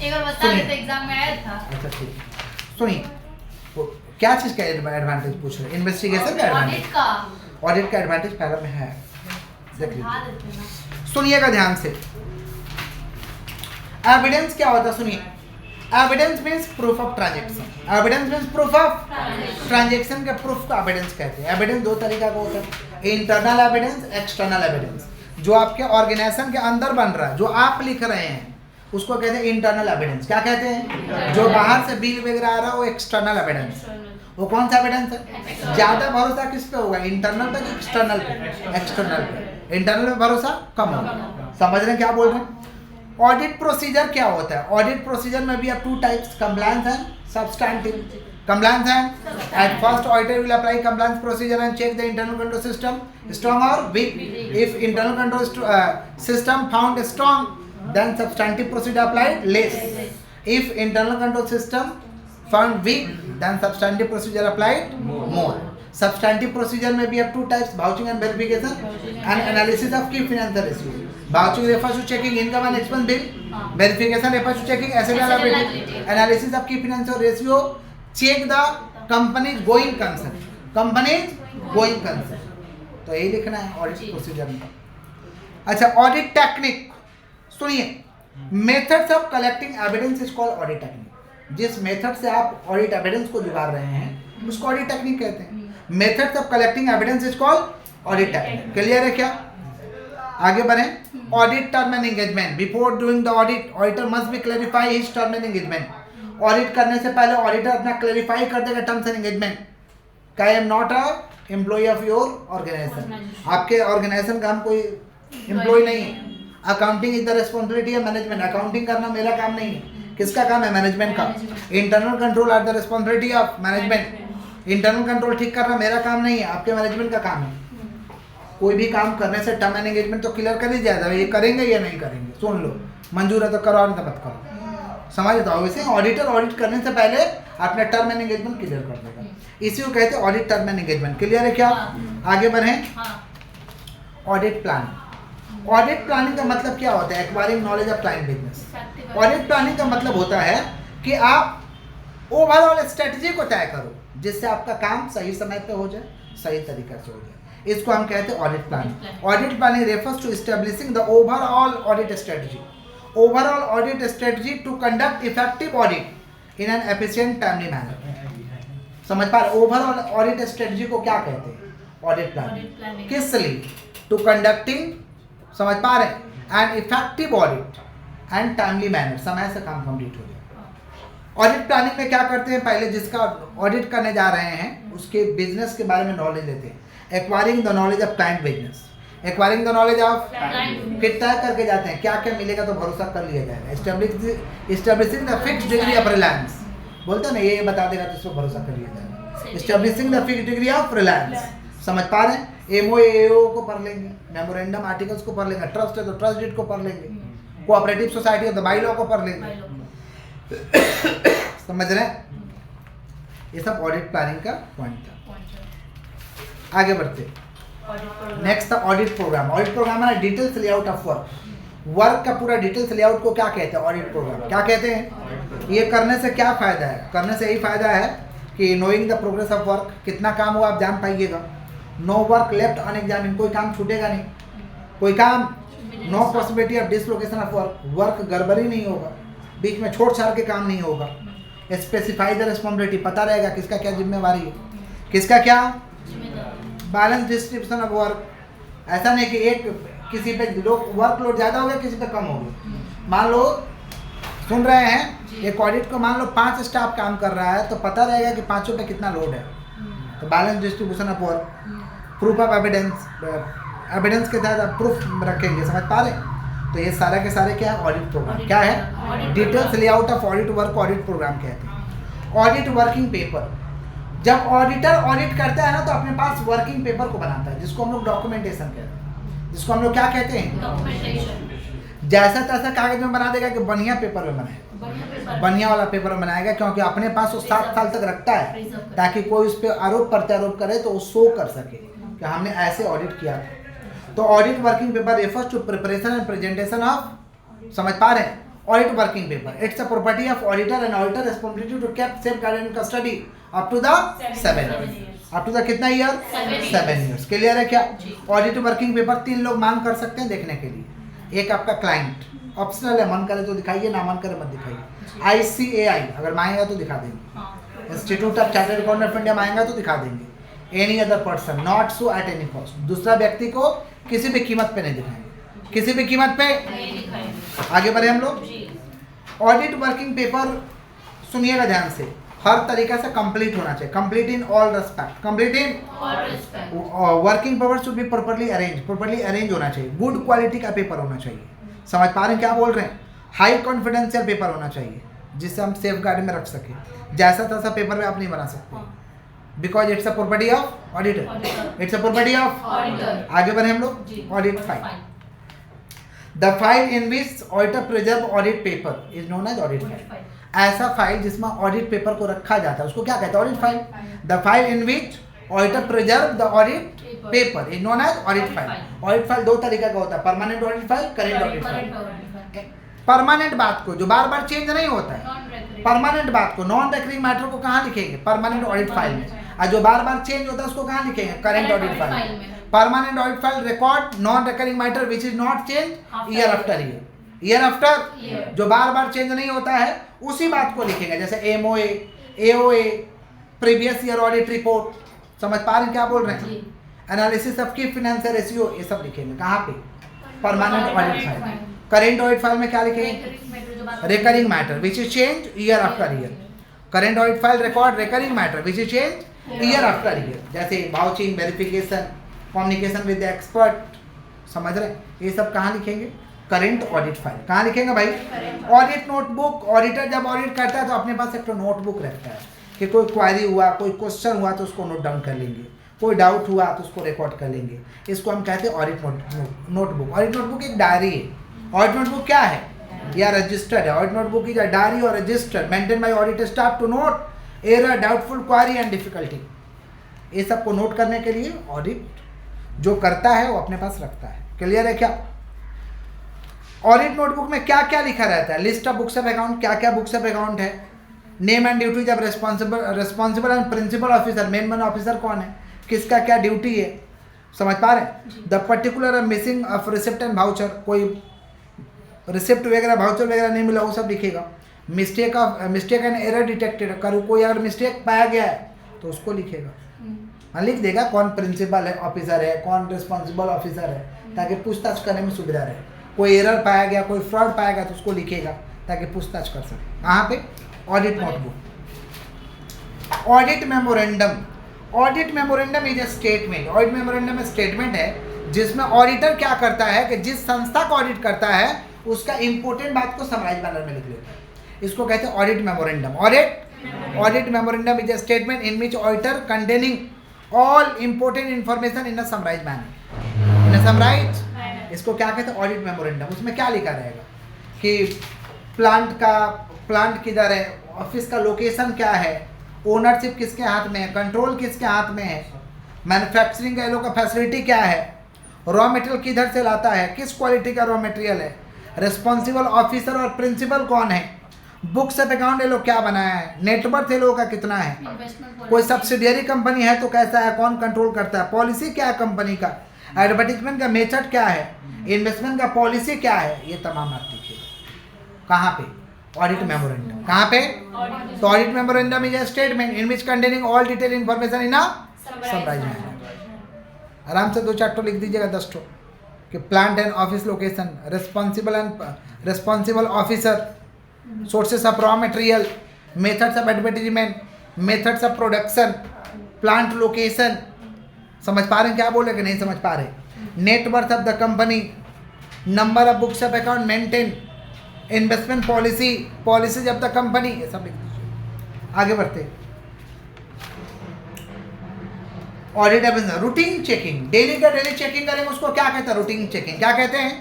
एक बार बता सुनिए। रहे थे एग्जाम में आया था। अच्छा ठीक है, सुनिए, वो क्या चीज़ का एडवांटेज पूछ रहे हैं? इन्वेस्टिगेशन का ऑडिट एडवांटेज। का ऑडिट का एडवांटेज पहले में है, देख समझा लीजिए। देते ना। सुनिएगा ध्यान से। एविडेंस क्या होता है? सुनिए, evidence means proof of transaction. Evidence means proof of transaction के प्रूफ को एविडेंस कहते हैं। एविडेंस दो तरीका का होता है, इंटरनल एविडेंस, एक्सटर्नल एविडेंस। जो आपके ऑर्गेनाइजेशन के अंदर बन रहा है, जो आप लिख रहे हैं, उसको कहते हैं इंटरनल एविडेंस। क्या कहते हैं? जो बाहर से बिल वगैरह आ रहा है वो एक्सटर्नल एविडेंस। वो कौन सा एविडेंस है? ज्यादा भरोसा किस पे होगा? इंटरनल पे कि एक्सटर्नल पे? एक्सटर्नल पे। इंटरनल पे भरोसा कम होगा। समझ रहे हैं क्या बोल रहे हैं? ऑडिट प्रोसीजर क्या होता है? ऑडिट प्रोसीजर में भी अब two types, compliance and substantive. Compliance and at first auditor will apply compliance procedure and check the internal control system strong or weak. If internal control system found strong, then substantive procedure applied less. If internal control system found weak, then substantive procedure applied more. Substantive procedure में भी अब two types, vouching and verification and analysis of key financial ratios. Vouching refers to checking income and expense bill. Verification refers to checking asset and liability. Analysis of key financial ratio. Check the companies going concern, companies going concern. तो यही लिखना है audit procedure में। अच्छा, audit technique सुनिए, methods of collecting evidence is called audit technique. जिस method से आप ऑडिट एविडेंस को जुगाड़ रहे हैं उसको ऑडिट टेक्निक कहते हैं। Methods of collecting evidence is called audit technique. Clear है क्या? आगे बढ़े। Audit term and engagement. Before doing the audit, auditor must be clarify his term and engagement. Audit करने से पहले ऑडिटर अपना क्लैरिफाई कर देगा terms and engagement. I am not a employee of your organisation. आपके ऑर्गेनाइजेशन का हम कोई एम्प्लॉय नहीं है। Accounting is the responsibility of management. Accounting करना मेरा काम नहीं है। किसका काम है? मैनेजमेंट का। Internal control are the responsibility of management. Internal control ठीक करना मेरा काम नहीं है, आपके मैनेजमेंट का काम है। कोई भी काम करने से टर्म एंड एंगेजमेंट तो क्लियर कर ही जाएगा, ये करेंगे या नहीं करेंगे। सुन लो, मंजूर है तो करो, नहीं तो मत करो। समझ तो वैसे ऑडिटर ऑडिट करने से पहले अपने टर्म एंड एंगेजमेंट क्लियर कर देगा। इसी को कहते हैं audit term and engagement. Clear है क्या? आगे बढ़े। Audit plan. ऑडिट प्लानिंग का मतलब क्या होता है? Acquiring knowledge of client business. Audit planning का मतलब होता है कि आप ओवरऑल स्ट्रेटजी को तय करो जिससे आपका काम सही समय पे हो जाए, सही तरीके से हो जाए। इसको हम कहते हैं audit planning. Audit planning refers to establishing the overall audit strategy, overall audit strategy to conduct effective audit in an efficient timely manner. समझ पा रहे? ओवरऑल ऑडिट स्ट्रेटजी को क्या कहते हैं? Audit planning. किस लिए? टू कंडक्टिंग, समझ पा रहे, and effective audit and timely manner, समय से काम कंप्लीट हो जाए। ऑडिट प्लानिंग में क्या करते हैं? पहले जिसका ऑडिट करने जा रहे हैं उसके बिजनेस के बारे में नॉलेज लेते हैं। Acquiring the knowledge of client business, acquiring the knowledge of फिर तय करके जाते हैं क्या क्या मिलेगा तो भरोसा कर लिया जाएगा। Establishing the fixed degree of Reliance, बोलते हैं ना ये बता देगा तो उसको भरोसा कर लिया जाएगा। Establishing the fixed degree of Reliance, समझ पा रहे हैं? एमओ को पढ़ लेंगे, मेमोरेंडम आर्टिकल्स को पढ़ लेंगे, ट्रस्ट है तो ट्रस्ट डीड को पढ़ लेंगे, कोऑपरेटिव सोसाइटी है तो बाई लॉ को पढ़ लेंगे। समझ रहे हैं? ये सब ऑडिट प्लानिंग का पॉइंट था। आगे बढ़ते, नेक्स्ट था ऑडिट प्रोग्राम। ऑडिट प्रोग्राम है details layout of work, work का पूरा डिटेल्स लेआउट को क्या कहते हैं? Audit programme. क्या कहते हैं? ये करने से क्या फायदा है? करने से यही फायदा है कि knowing the progress of work, कितना काम हुआ आप जान पाइएगा। नो वर्क लेफ्ट अनएग्जामिन्ड, कोई काम छूटेगा नहीं, कोई काम, no possibility of dislocation of work, work गड़बड़ी नहीं होगा, बीच में छोड़ छाड़ के काम नहीं होगा। स्पेसिफाई द रिस्पॉन्सिबिलिटी, पता रहेगा किसका क्या जिम्मेवारी है, किसका क्या। बैलेंस डिस्ट्रीब्यूशन ऑफ वर्क, ऐसा नहीं कि एक किसी पे लोग वर्कलोड ज़्यादा हो गया किसी पे कम हो गया। मान लो सुन रहे हैं एक ऑडिट को, मान लो 5 स्टाफ काम कर रहा है तो पता रहेगा कि 5 पे कितना लोड है। तो balance distribution of work, proof of evidence, evidence के तहत प्रूफ रखेंगे, समझ पा रहे हैं? तो ये सारे के सारे क्या है? Audit programme. क्या है? Details layout of audit work audit programme कहते हैं। ऑडिट वर्किंग पेपर, जब ऑडिटर ऑडिट करता है ना तो अपने पास वर्किंग पेपर को बनाता है जिसको हम लोग डॉक्यूमेंटेशन कहते हैं, जिसको हम लोग क्या कहते हैं? डॉक्यूमेंटेशन। जैसा तैसा कागज में बना देगा कि बढ़िया पेपर में बनाएगा, बढ़िया वाला पेपर में बनाएगा, क्योंकि अपने पास वो 7 साल तक रखता है ताकि कोई उस पर आरोप प्रत्यारोप करे तो वो शो कर सके कि हमने ऐसे ऑडिट किया था। तो audit working paper refers to preparation and presentation of, समझ पा रहे हैं? Audit working paper, it's a property of auditor and auditor responsibility to keep safeguard and custody up to the 7 years. Up to the कितना year? 7 years. Clear है क्या? Audit working paper 3 लोग मांग कर सकते हैं देखने के लिए। एक आपका क्लाइंट, ऑप्शनल है, मन करे तो दिखाइए, ना मन करे मत दिखाइए। ICAI अगर मांगेगा तो दिखा देंगे, institute of chartered accountant of India मांगेगा तो दिखा देंगे। Any other person not so at any cost, दूसरा व्यक्ति को किसी भी कीमत पे नहीं दिखाएंगे, किसी भी कीमत पे। आगे बढ़े हम लोग। ऑडिट वर्किंग पेपर सुनिएगा ध्यान से, हर तरीके से कंप्लीट होना चाहिए, complete in all respect, complete in working paper should be properly arrange, properly arrange होना चाहिए, गुड क्वालिटी का पेपर होना चाहिए। समझ पा रहे हैं क्या बोल रहे हैं? हाई कॉन्फिडेंशियल पेपर होना चाहिए जिससे हम सेफ गार्ड में रख सके, जैसा तैसा पेपर में आप नहीं बना सकते, because it's a property of auditor, it's a property of auditor. आगे बढ़े हम लोग। Audit file, the file in which auditor preserve audit paper is known as audit file. ऐसा फाइल जिसमें ऑडिट पेपर को रखा जाता है उसको क्या कहते हैं? Audit file. The file in which auditor preserve the audit paper is known as audit file. Audit file 2 तरीके का होता है, permanent audit file, current audit file. Permanent बात को जो बार बार चेंज नहीं होता है, परमानेंट बात को, नॉन रिकरिंग मैटर को कहाँ लिखेंगे? परमानेंट ऑडिट फाइल में। और जो बार बार चेंज होता है उसको कहाँ लिखेंगे? करेंट ऑडिट फाइल में। Permanent audit file record non recurring matter which is not change year after year, year after, जो बार बार चेंज नहीं होता है उसी बात को लिखेंगे, जैसे MOA, AOA, previous year audit report. समझ पा रहे हैं क्या बोल रहे हैं? एनालिसिस ऑफ की फाइनेंशियल रेशियो, ये सब लिखेंगे कहाँ पे? Permanent audit file. Current audit file में क्या लिखेंगे? Recurring matter which is change year after year. Current audit file record recurring matter which is change year after year, जैसे vouching, verification, communication with expert. समझ रहे हैं? ये सब कहाँ लिखेंगे? Current audit file. कहाँ लिखेंगे भाई? ऑडिट नोटबुक, ऑडिटर जब ऑडिट करता है तो अपने पास एक तो नोटबुक रखता है कि कोई क्वारी हुआ, कोई क्वेश्चन हुआ तो उसको नोट डाउन कर लेंगे, कोई डाउट हुआ तो उसको रिकॉर्ड कर लेंगे। इसको हम कहते हैं ऑडिट नोटबुक। ऑडिट नोटबुक एक डायरी है। ऑडिट नोटबुक क्या है? या रजिस्टर्ड है। Audit notebook is a diary और registered maintain by audit staff to note error, doubtful query and difficulty. ये सब को नोट करने के लिए ऑडिट जो करता है वो अपने पास रखता है। क्लियर है क्या? ऑडिट नोटबुक में क्या क्या लिखा रहता है? List of books of account, क्या क्या बुक्स ऑफ अकाउंट है, नेम एंड ड्यूटी, जब responsible and principal officer, main officer कौन है, किसका क्या ड्यूटी है, समझ पा रहे हैं। The particular missing of receipt and voucher, कोई रिसिप्ट वगैरह वाउचर वगैरह नहीं मिला वो सब लिखेगा। मिस्टेक एंड एरर डिटेक्टेड, करो कोई अगर मिस्टेक पाया गया है तो उसको लिखेगा, हाँ लिख देगा कौन प्रिंसिपल है ऑफिसर है, कौन रिस्पॉन्सिबल ऑफिसर है, ताकि पूछताछ करने में सुविधा रहे। कोई एरर पाया गया, कोई फ्रॉड पाया गया तो उसको लिखेगा ताकि पूछताछ कर सके। कहाँ पे, audit notebook. Audit memorandum, audit memorandum is a statement, audit memorandum statement है जिसमें ऑडिटर क्या करता है कि जिस संस्था को ऑडिट करता है उसका इंपॉर्टेंट बात को समराइज मैनर में लिख लेता है, इसको कहते हैं audit memorandum. Audit memorandum is a statement in which auditor containing all important information in a summarise manner, in a summarise, इसको क्या कहते हैं ऑडिट मेमोरेंडम। उसमें क्या लिखा रहेगा कि प्लांट किधर है, ऑफिस का लोकेशन क्या है, ओनरशिप किसके हाथ में है, कंट्रोल किसके हाथ में है, मैन्युफैक्चरिंग का ये लोग का फैसिलिटी क्या है, रॉ मटेरियल किधर से लाता है, किस क्वालिटी का रॉ मटेरियल है, रिस्पॉन्सिबल ऑफिसर और प्रिंसिपल कौन है, बुक्स ऑफ अकाउंट ये लोग क्या बनाया है, नेटवर्थ ये लोगों का कितना है, कोई सब्सिडियरी कंपनी है तो कैसा है, कौन कंट्रोल करता है, पॉलिसी क्या है कंपनी का, एडवर्टीजमेंट का मेथड क्या है, इन्वेस्टमेंट का पॉलिसी क्या है, ये तमाम बात लिखिएगा। कहाँ पे, ऑडिट मेमोरेंडम। कहाँ पे, तो audit memorandum is a statement in which containing all detail information in a summarise manner. आराम से 2-4 तो लिख दीजिएगा, 10 तो, कि plant and office location, responsible officer, sources of raw material, methods of advertisement, methods of production, plant location, समझ पा रहे हैं क्या बोले कि नहीं समझ पा रहे, net worth of the company, number of books of account maintain, investment policy, policies of the company, ये सब लिख दीजिए। आगे बढ़ते, ऑडिट रूटीन चेकिंग, डेली का डेली चेकिंग करेंगे, उसको क्या कहते हैं, रूटीन चेकिंग। क्या कहते हैं,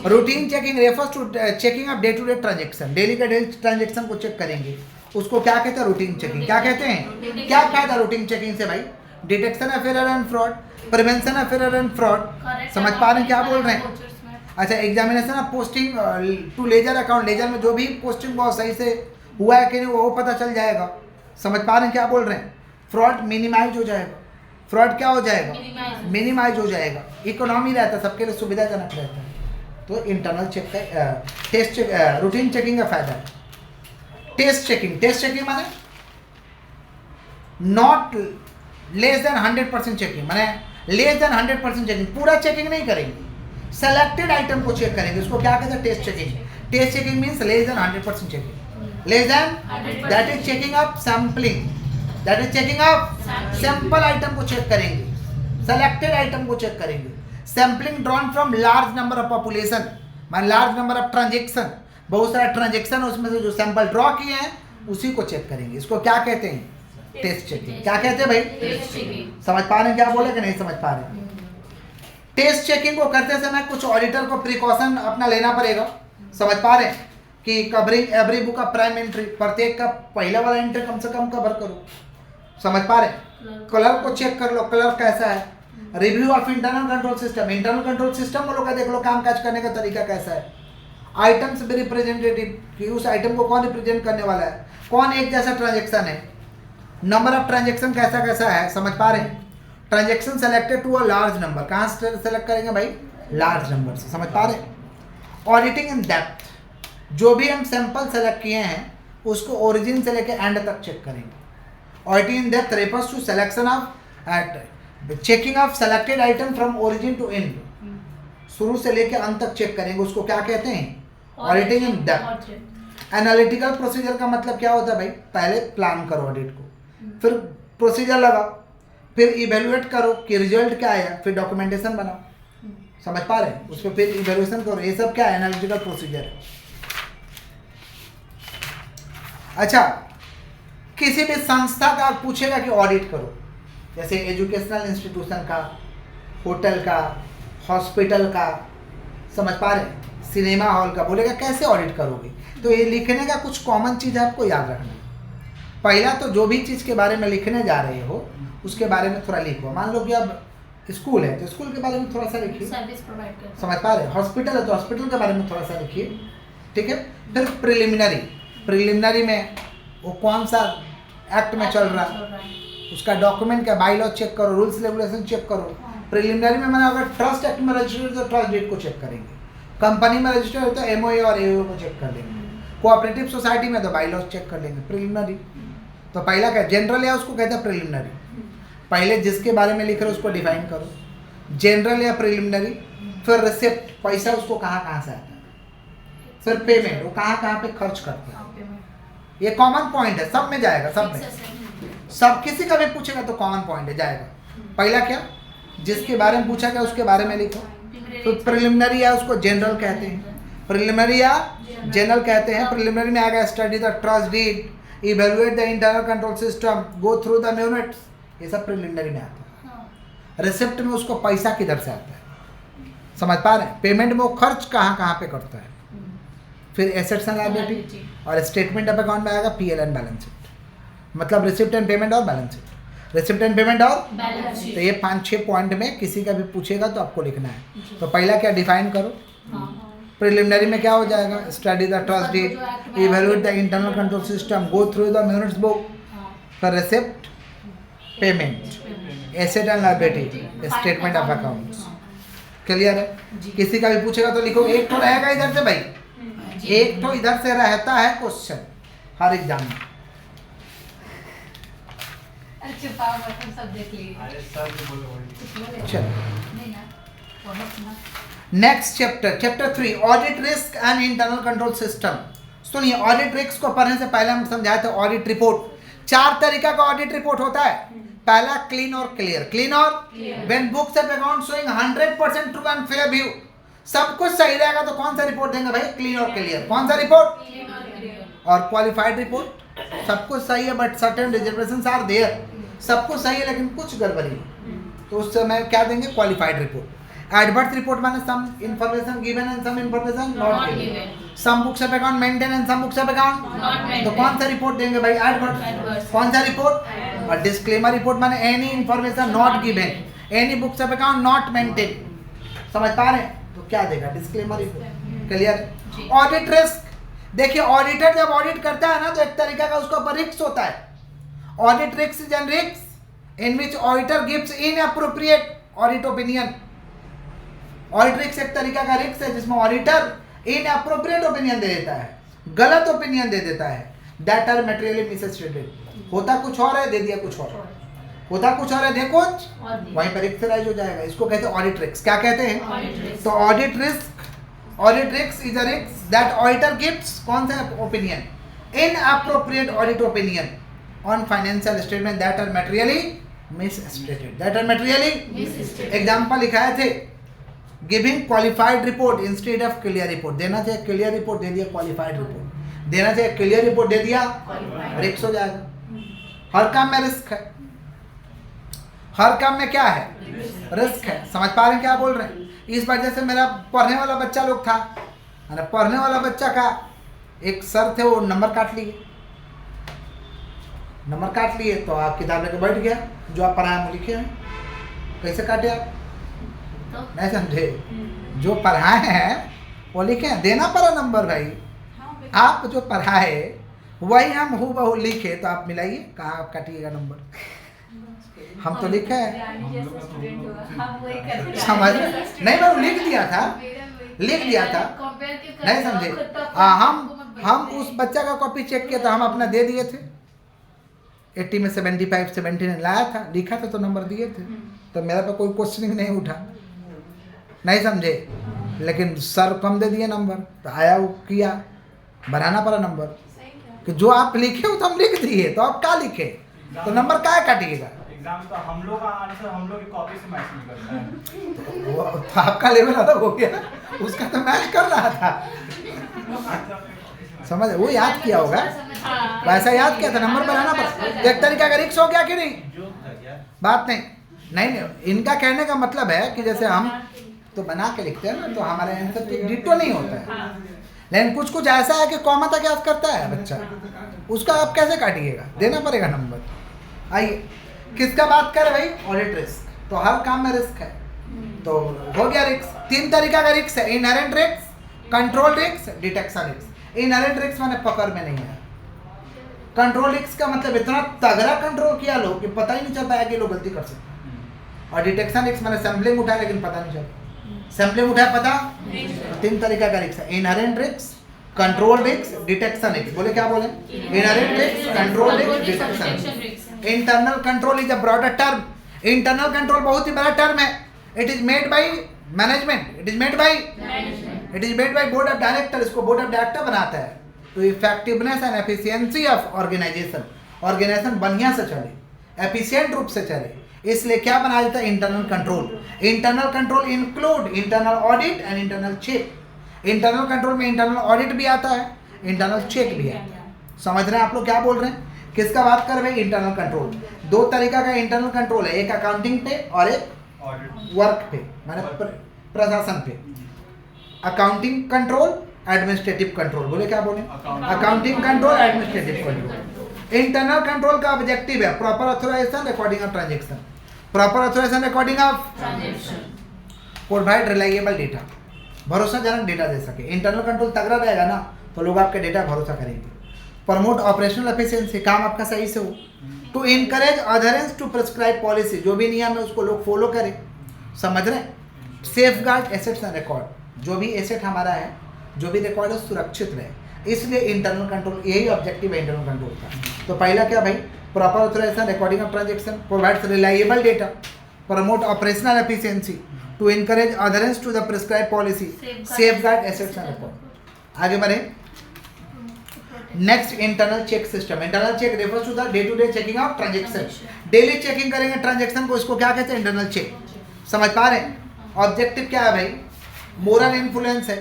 routine checking refers to checking of day to day transaction, daily का डेली ट्रांजेक्शन को चेक करेंगे, उसको क्या कहते हैं, रूटीन चेकिंग। क्या कहते हैं, क्या फायदा रूटीन चेकिंग से भाई, detection of error and fraud, prevention of error and fraud, समझ पा रहे हैं क्या बोल रहे हैं। अच्छा, examination of posting to ledger account, ledger में जो भी पोस्टिंग बहुत सही से हुआ है कि नहीं वो पता चल जाएगा, समझ पा रहे हैं क्या बोल रहे हैं। फ्रॉड मिनिमाइज हो जाएगा, फ्रॉड क्या हो जाएगा, मिनिमाइज हो जाएगा, इकोनॉमी रहता है, सबके लिए सुविधाजनक रहता है। तो इंटरनल चेक का टेस्ट चेक, रूटीन चेकिंग का फायदा है। टेस्ट चेकिंग माने नॉट लेस देन 100% चेकिंग, माने लेस देन 100% चेकिंग, पूरा चेकिंग नहीं करेंगे, सेलेक्टेड आइटम को चेक करेंगे, उसको क्या कहते हैं, test checking. Test checking means less than 100% checking, less than, that is checking of sampling, that is checking of sample item को चेक करेंगे, सेलेक्टेड आइटम को चेक करेंगे। Sampling drawn from large number of population, मान large number of transaction, बहुत सारा transaction, उसमें से जो सैंपल ड्रॉ किए हैं उसी को चेक करेंगे, इसको क्या कहते हैं, टेस्ट चेकिंग। क्या कहते हैं भाई, समझ पा रहे हैं क्या बोले कि नहीं समझ पा रहे। टेस्ट चेकिंग को करते समय कुछ ऑडिटर को प्रिकॉशन अपना लेना पड़ेगा, समझ पा रहे हैं, कि कवरिंग एवरी बुक का प्राइम एंट्री, प्रत्येक का पहला वाला एंट्री कम से कम कवर करो, समझ पा रहे हैं। कलर को चेक कर लो, कलर कैसा है, review of internal control system, internal control system को लोग देख लो काम काज करने का तरीका कैसा है। आइटम्स भी रिप्रेजेंटेटिव, कि उस आइटम को कौन रिप्रेजेंट करने वाला है, कौन एक जैसा ट्रांजेक्शन है, नंबर ऑफ ट्रांजेक्शन कैसा कैसा है, समझ पा रहे हैं। Transaction selected to a large number, कहाँ से सेलेक्ट करेंगे भाई, लार्ज नंबर से, समझ पा रहे हैं। ऑडिटिंग इन डेप्थ, जो भी हम सैंपल सेलेक्ट किए हैं उसको ओरिजिन से लेकर एंड तक चेक करेंगे। Auditing in depth refers to selection of checking of selected item from origin to end, शुरू से लेकर अंत तक चेक करेंगे, उसको क्या कहते हैं, auditing in depth. Analytical procedure का मतलब क्या होता है भाई, पहले प्लान करो ऑडिट को, फिर प्रोसीजर लगाओ, फिर इवेलुएट करो कि रिजल्ट क्या आया, फिर डॉक्यूमेंटेशन बनाओ, समझ पा रहे हैं, उस पर फिर इवेलुएशन करो, ये सब क्या है, एनालिटिकल प्रोसीजर है। अच्छा, किसी भी संस्था का पूछेगा कि ऑडिट करो, जैसे एजुकेशनल इंस्टीट्यूशन का, होटल का, हॉस्पिटल का, समझ पा रहे हैं, सिनेमा हॉल का, बोलेगा कैसे ऑडिट करोगे, तो ये लिखने का कुछ कॉमन चीज़ आपको याद रखना है। पहला तो जो भी चीज़ के बारे में लिखने जा रहे हो उसके बारे में थोड़ा लिखो, मान लो कि अब स्कूल है तो स्कूल के बारे में थोड़ा सा लिखिए, सर्विस प्रोवाइड करते हैं, समझ पा रहे हैं, हॉस्पिटल है तो हॉस्पिटल के बारे में थोड़ा सा लिखिए, ठीक है। फिर प्रिलिमिनरी में वो कौन सा एक्ट में चल रहा है, उसका डॉक्यूमेंट क्या, बाई लॉ चेक करो, रूल्स रेगुलेशन चेक करो। प्रिलिमिनरी में मैंने अगर ट्रस्ट एक्ट में रजिस्टर्ड तो ट्रस्ट डेट को चेक करेंगे, कंपनी में रजिस्टर्ड है तो एमओए और एओ को चेक कर लेंगे, कोऑपरेटिव सोसाइटी में तो बाई लॉ चेक कर लेंगे। प्रिलिमिनरी तो पहला क्या, जनरल या उसको कहते हैं प्रिलिमिनरी। पहले जिसके बारे में लिख रहे हो उसको डिफाइन करो, जनरल या प्रिलिमिनरी। फिर रिसिप्ट, पैसा उसको कहाँ से आता है। फिर पेमेंट, वो कहाँ पे खर्च करते हैं। ये कॉमन पॉइंट है, सब में जाएगा, सब में, सब किसी का भी पूछेगा तो कॉमन पॉइंट है जाएगा। पहला क्या, जिसके बारे में पूछा गया उसके बारे में लिखो। तो प्रिलिमिनरी या उसको जनरल कहते हैं, प्रिलिमिनरी या जनरल कहते हैं। प्रिलिमिनरी में आएगा study the trust deed, evaluate the internal control system, go through the units, ये सब प्रिलिमिनरी में आता है। रिसिप्ट में उसको पैसा किधर से आता है, समझ पा रहे हैं। पेमेंट में वो खर्च कहाँ पे करता है। फिर एसेट्स एंड लायबिलिटी, और स्टेटमेंट ऑफ अकाउंट में आएगा पीएल एंड बैलेंस शीट, मतलब रिसिप्ट एंड पेमेंट और balance sheet, receipt and payment और बैलेंस शीट। तो ये 5-6 पॉइंट में किसी का भी पूछेगा तो आपको लिखना है। तो पहला क्या, डिफाइन करो। प्रिलिमिनरी में क्या हो जाएगा, study the trust deed, evaluate the internal control system, go through the minutes book. फिर receipt, payment, asset and liability, statement of accounts. Clear है। किसी का भी पूछेगा तो लिखो। एक तो रहेगा इधर से भाई, एक तो इधर से रहता है क्वेश्चन हर एग्जाम में। सब देख लिए। Next chapter, chapter 3, audit risk and internal control system. सुनिए, ऑडिट रिस्क को पढ़ने से पहले हम समझाए थे ऑडिट रिपोर्ट। 4 तरीका का ऑडिट रिपोर्ट होता है। पहला क्लीन और क्लियर, क्लीन और when books of account showing 100% true and fair view, सब कुछ सही रहेगा तो कौन सा रिपोर्ट देंगे भाई, क्लीन और क्लियर। कौन सा रिपोर्ट, और क्वालिफाइड रिपोर्ट, सब कुछ सही है but certain reservations are there, सब कुछ सही है लेकिन कुछ गड़बड़ी है, तो उस समय क्या देंगे, क्वालिफाइड रिपोर्ट। एडवर्स रिपोर्ट माने some information given and some information not given, some books of account maintain and some books of account, तो कौन सा रिपोर्ट देंगे भाई, एडवर्स। कौन सा रिपोर्ट, और डिस्क्लेमर रिपोर्ट माने any information not given, any books of account not maintain, समझ पा रहे हैं, तो क्या देगा, disclaimer report. Clear. Audit risk, देखिए ऑडिटर जब ऑडिट करता है ना तो एक तरीका का उसके ऊपर रिस्क होता है। Audit risk is an risk in which auditor gives inappropriate audit opinion. Audit risk एक तरीका का रिस्क है जिसमें ऑडिटर इनएप्रोप्रिएट ओपिनियन दे देता है, गलत ओपिनियन दे देता है, दैट आर मटेरियली मिसस्टेटेड। होता कुछ और है, दे दिया कुछ और, होता कुछ और है, देखो वहीं पर एक्सराइज हो जाएगा। इसको कहते हैं ऑडिट रिस्क। क्या कहते हैं, तो audit risk is a risk that auditor gives, कौन सा opinion, inappropriate audit opinion on financial statement that are materially misstated, that are materially. Example लिखाए थे, giving qualified report instead of clear report, देना चाहिए क्लियर रिपोर्ट, दे दिया qualified report, देना चाहिए clear report, दे दिया रिस्क हो जाएगा। हर काम में रिस्क है, हर काम में क्या है, रिस्क है। समझ पा रहे हैं क्या बोल रहे हैं। इस वजह से मेरा पढ़ने वाला बच्चा लोग था, पढ़ने वाला बच्चा का एक सर थे, वो नंबर काट लिए, तो आप किताब लेकर बैठ गया, जो आप पढ़ाए वो लिखे हैं। कैसे काटे आप, नहीं समझे, जो पढ़ाए हैं वो लिखे हैं, देना पड़ा नंबर भाई। आप जो पढ़ाए वही हम हूबहू लिखे, तो आप मिलाइए कहाँ आप काटिएगा नंबर। हम तो लिखे हैं, समझ नहीं, मैं लिख दिया था, नहीं समझे। हम उस बच्चा का कॉपी चेक किया था, हम अपना दे दिए थे, 80 में 75 79 लाया था, लिखा था तो नंबर दिए थे, तो मेरा पे कोई क्वेश्चनिंग नहीं उठा, नहीं समझे। लेकिन सर कम दे दिए नंबर, तो आया वो किया, बनाना पड़ा नंबर, कि जो आप लिखे हो तो हम लिख दिए, तो आप क्या लिखे, तो नंबर क्या काटिएगा। एग्जाम तो हम लोग का आंसर हम लोग की कॉपी से मैच नहीं करता है, तो आपका लेवल अलग हो गया, उसका तो मैच कर रहा था, समझ, वो याद किया होगा, वैसा याद किया था, नंबर बनाना पड़ा। एक तरीका का रिक्स हो गया कि नहीं, बात नहीं, इनका कहने का मतलब है कि जैसे हम तो बना के लिखते हैं ना, तो हमारे आंसर तो डिटो नहीं होता है, लेकिन कुछ ऐसा है कि कॉमा तक याद करता है बच्चा, उसका आप कैसे काटिएगा, देना पड़ेगा नंबर। आइए, किसका बात कर भाई, ऑडिट रिस्क, तो हर काम में रिस्क है, तो हो गया रिस्क। 3 तरीका का रिस्क है, inherent risk, control risk, detection risk. Inherent risk माने पकड़ में नहीं है, कंट्रोल एक्स का मतलब इतना तगड़ा कंट्रोल किया लोग कि पता ही नहीं चल पाया कि लोग गलती कर सकते। और डिटेक्शन एक्स मैंने सैम्पलिंग उठाया लेकिन पता नहीं चला। सैम्पलिंग उठाया पता तीन तरीका का रिक्स है, इनहेरेंट रिक्स, कंट्रोल रिक्स, डिटेक्शन रिक्स। बोले क्या बोले? इनहेरेंट रिक्स, control risks, detection risks. Internal control is a broader term. Internal control बहुत ही बड़ा टर्म है। It is made by management, it is made by board of director. इसको बोर्ड ऑफ डायरेक्टर बनाता है। तो effectiveness and efficiency of organisation, organisation बढ़िया से चले, एफिशिएंट रूप से चले, इसलिए क्या बनाया जाता है? Internal control. Internal control include internal audit and internal check. Internal control में इंटरनल ऑडिट भी आता है, इंटरनल चेक भी आता है। समझ रहे हैं आप लोग क्या बोल रहे हैं? किसका बात कर रहे हैं? Internal control. दो तरीका का इंटरनल कंट्रोल है, एक अकाउंटिंग पे और एक वर्क पे, माने प्रशासन पे। Accounting control, administrative control. बोले क्या बोले? Accounting control, administrative control. Internal control का ऑब्जेक्टिव है proper authorization, recording of transaction. Proper authorization, recording of transaction. Provide reliable data, भरोसाजनक डेटा दे सके। इंटरनल कंट्रोल तगड़ा रहेगा ना तो लोग आपके डेटा भरोसा करेंगे। प्रमोट ऑपरेशनल एफिशिएंसी, काम आपका सही से हो। To encourage adherence to prescribe policy, जो भी नियम है उसको लोग फॉलो करें। समझ रहे हैं? Safe guard assets and record, जो भी एसेट हमारा है, जो भी रिकॉर्ड है सुरक्षित रहे, इसलिए इंटरनल कंट्रोल, यही ऑब्जेक्टिव है इंटरनल कंट्रोल का। तो पहला क्या भाई? Proper authorization, recording of transaction, provides reliable data, promote operational efficiency, to encourage adherence to the prescribe policy, safeguard assets and record. आगे बढ़े। Next, internal check system. Internal check refers to the day to day checking of transaction. Daily checking करेंगे transaction को, इसको क्या कहते हैं? इंटरनल चेक। समझ पा रहे हैं? ऑब्जेक्टिव क्या है भाई? मोरल इन्फ्लुएंस है,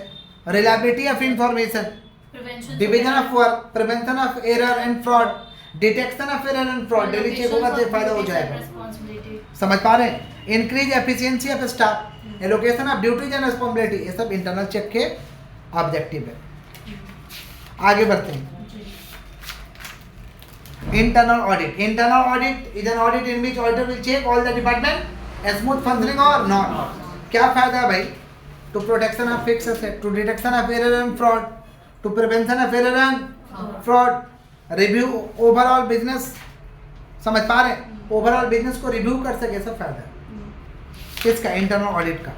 reliability of information, division of work, prevention of error and fraud, detection of error and fraud. Daily check होगा तो फायदा हो जाएगा। समझ पा रहे हैं? Increase efficiency of staff, allocation of duties and responsibility, ये सब इंटरनल चेक के ऑब्जेक्टिव है। आगे बढ़ते हैं। Internal audit. Internal audit is an audit in which auditor will check all the department smooth functioning और नॉट। क्या फायदा है भाई? To protection of fix asset, to detection of error and fraud, to prevention of error and fraud, review overall business. समझ पा रहे हैं? Overall business को रिव्यू कर सके, सब फायदा है किसका? इंटरनल ऑडिट का।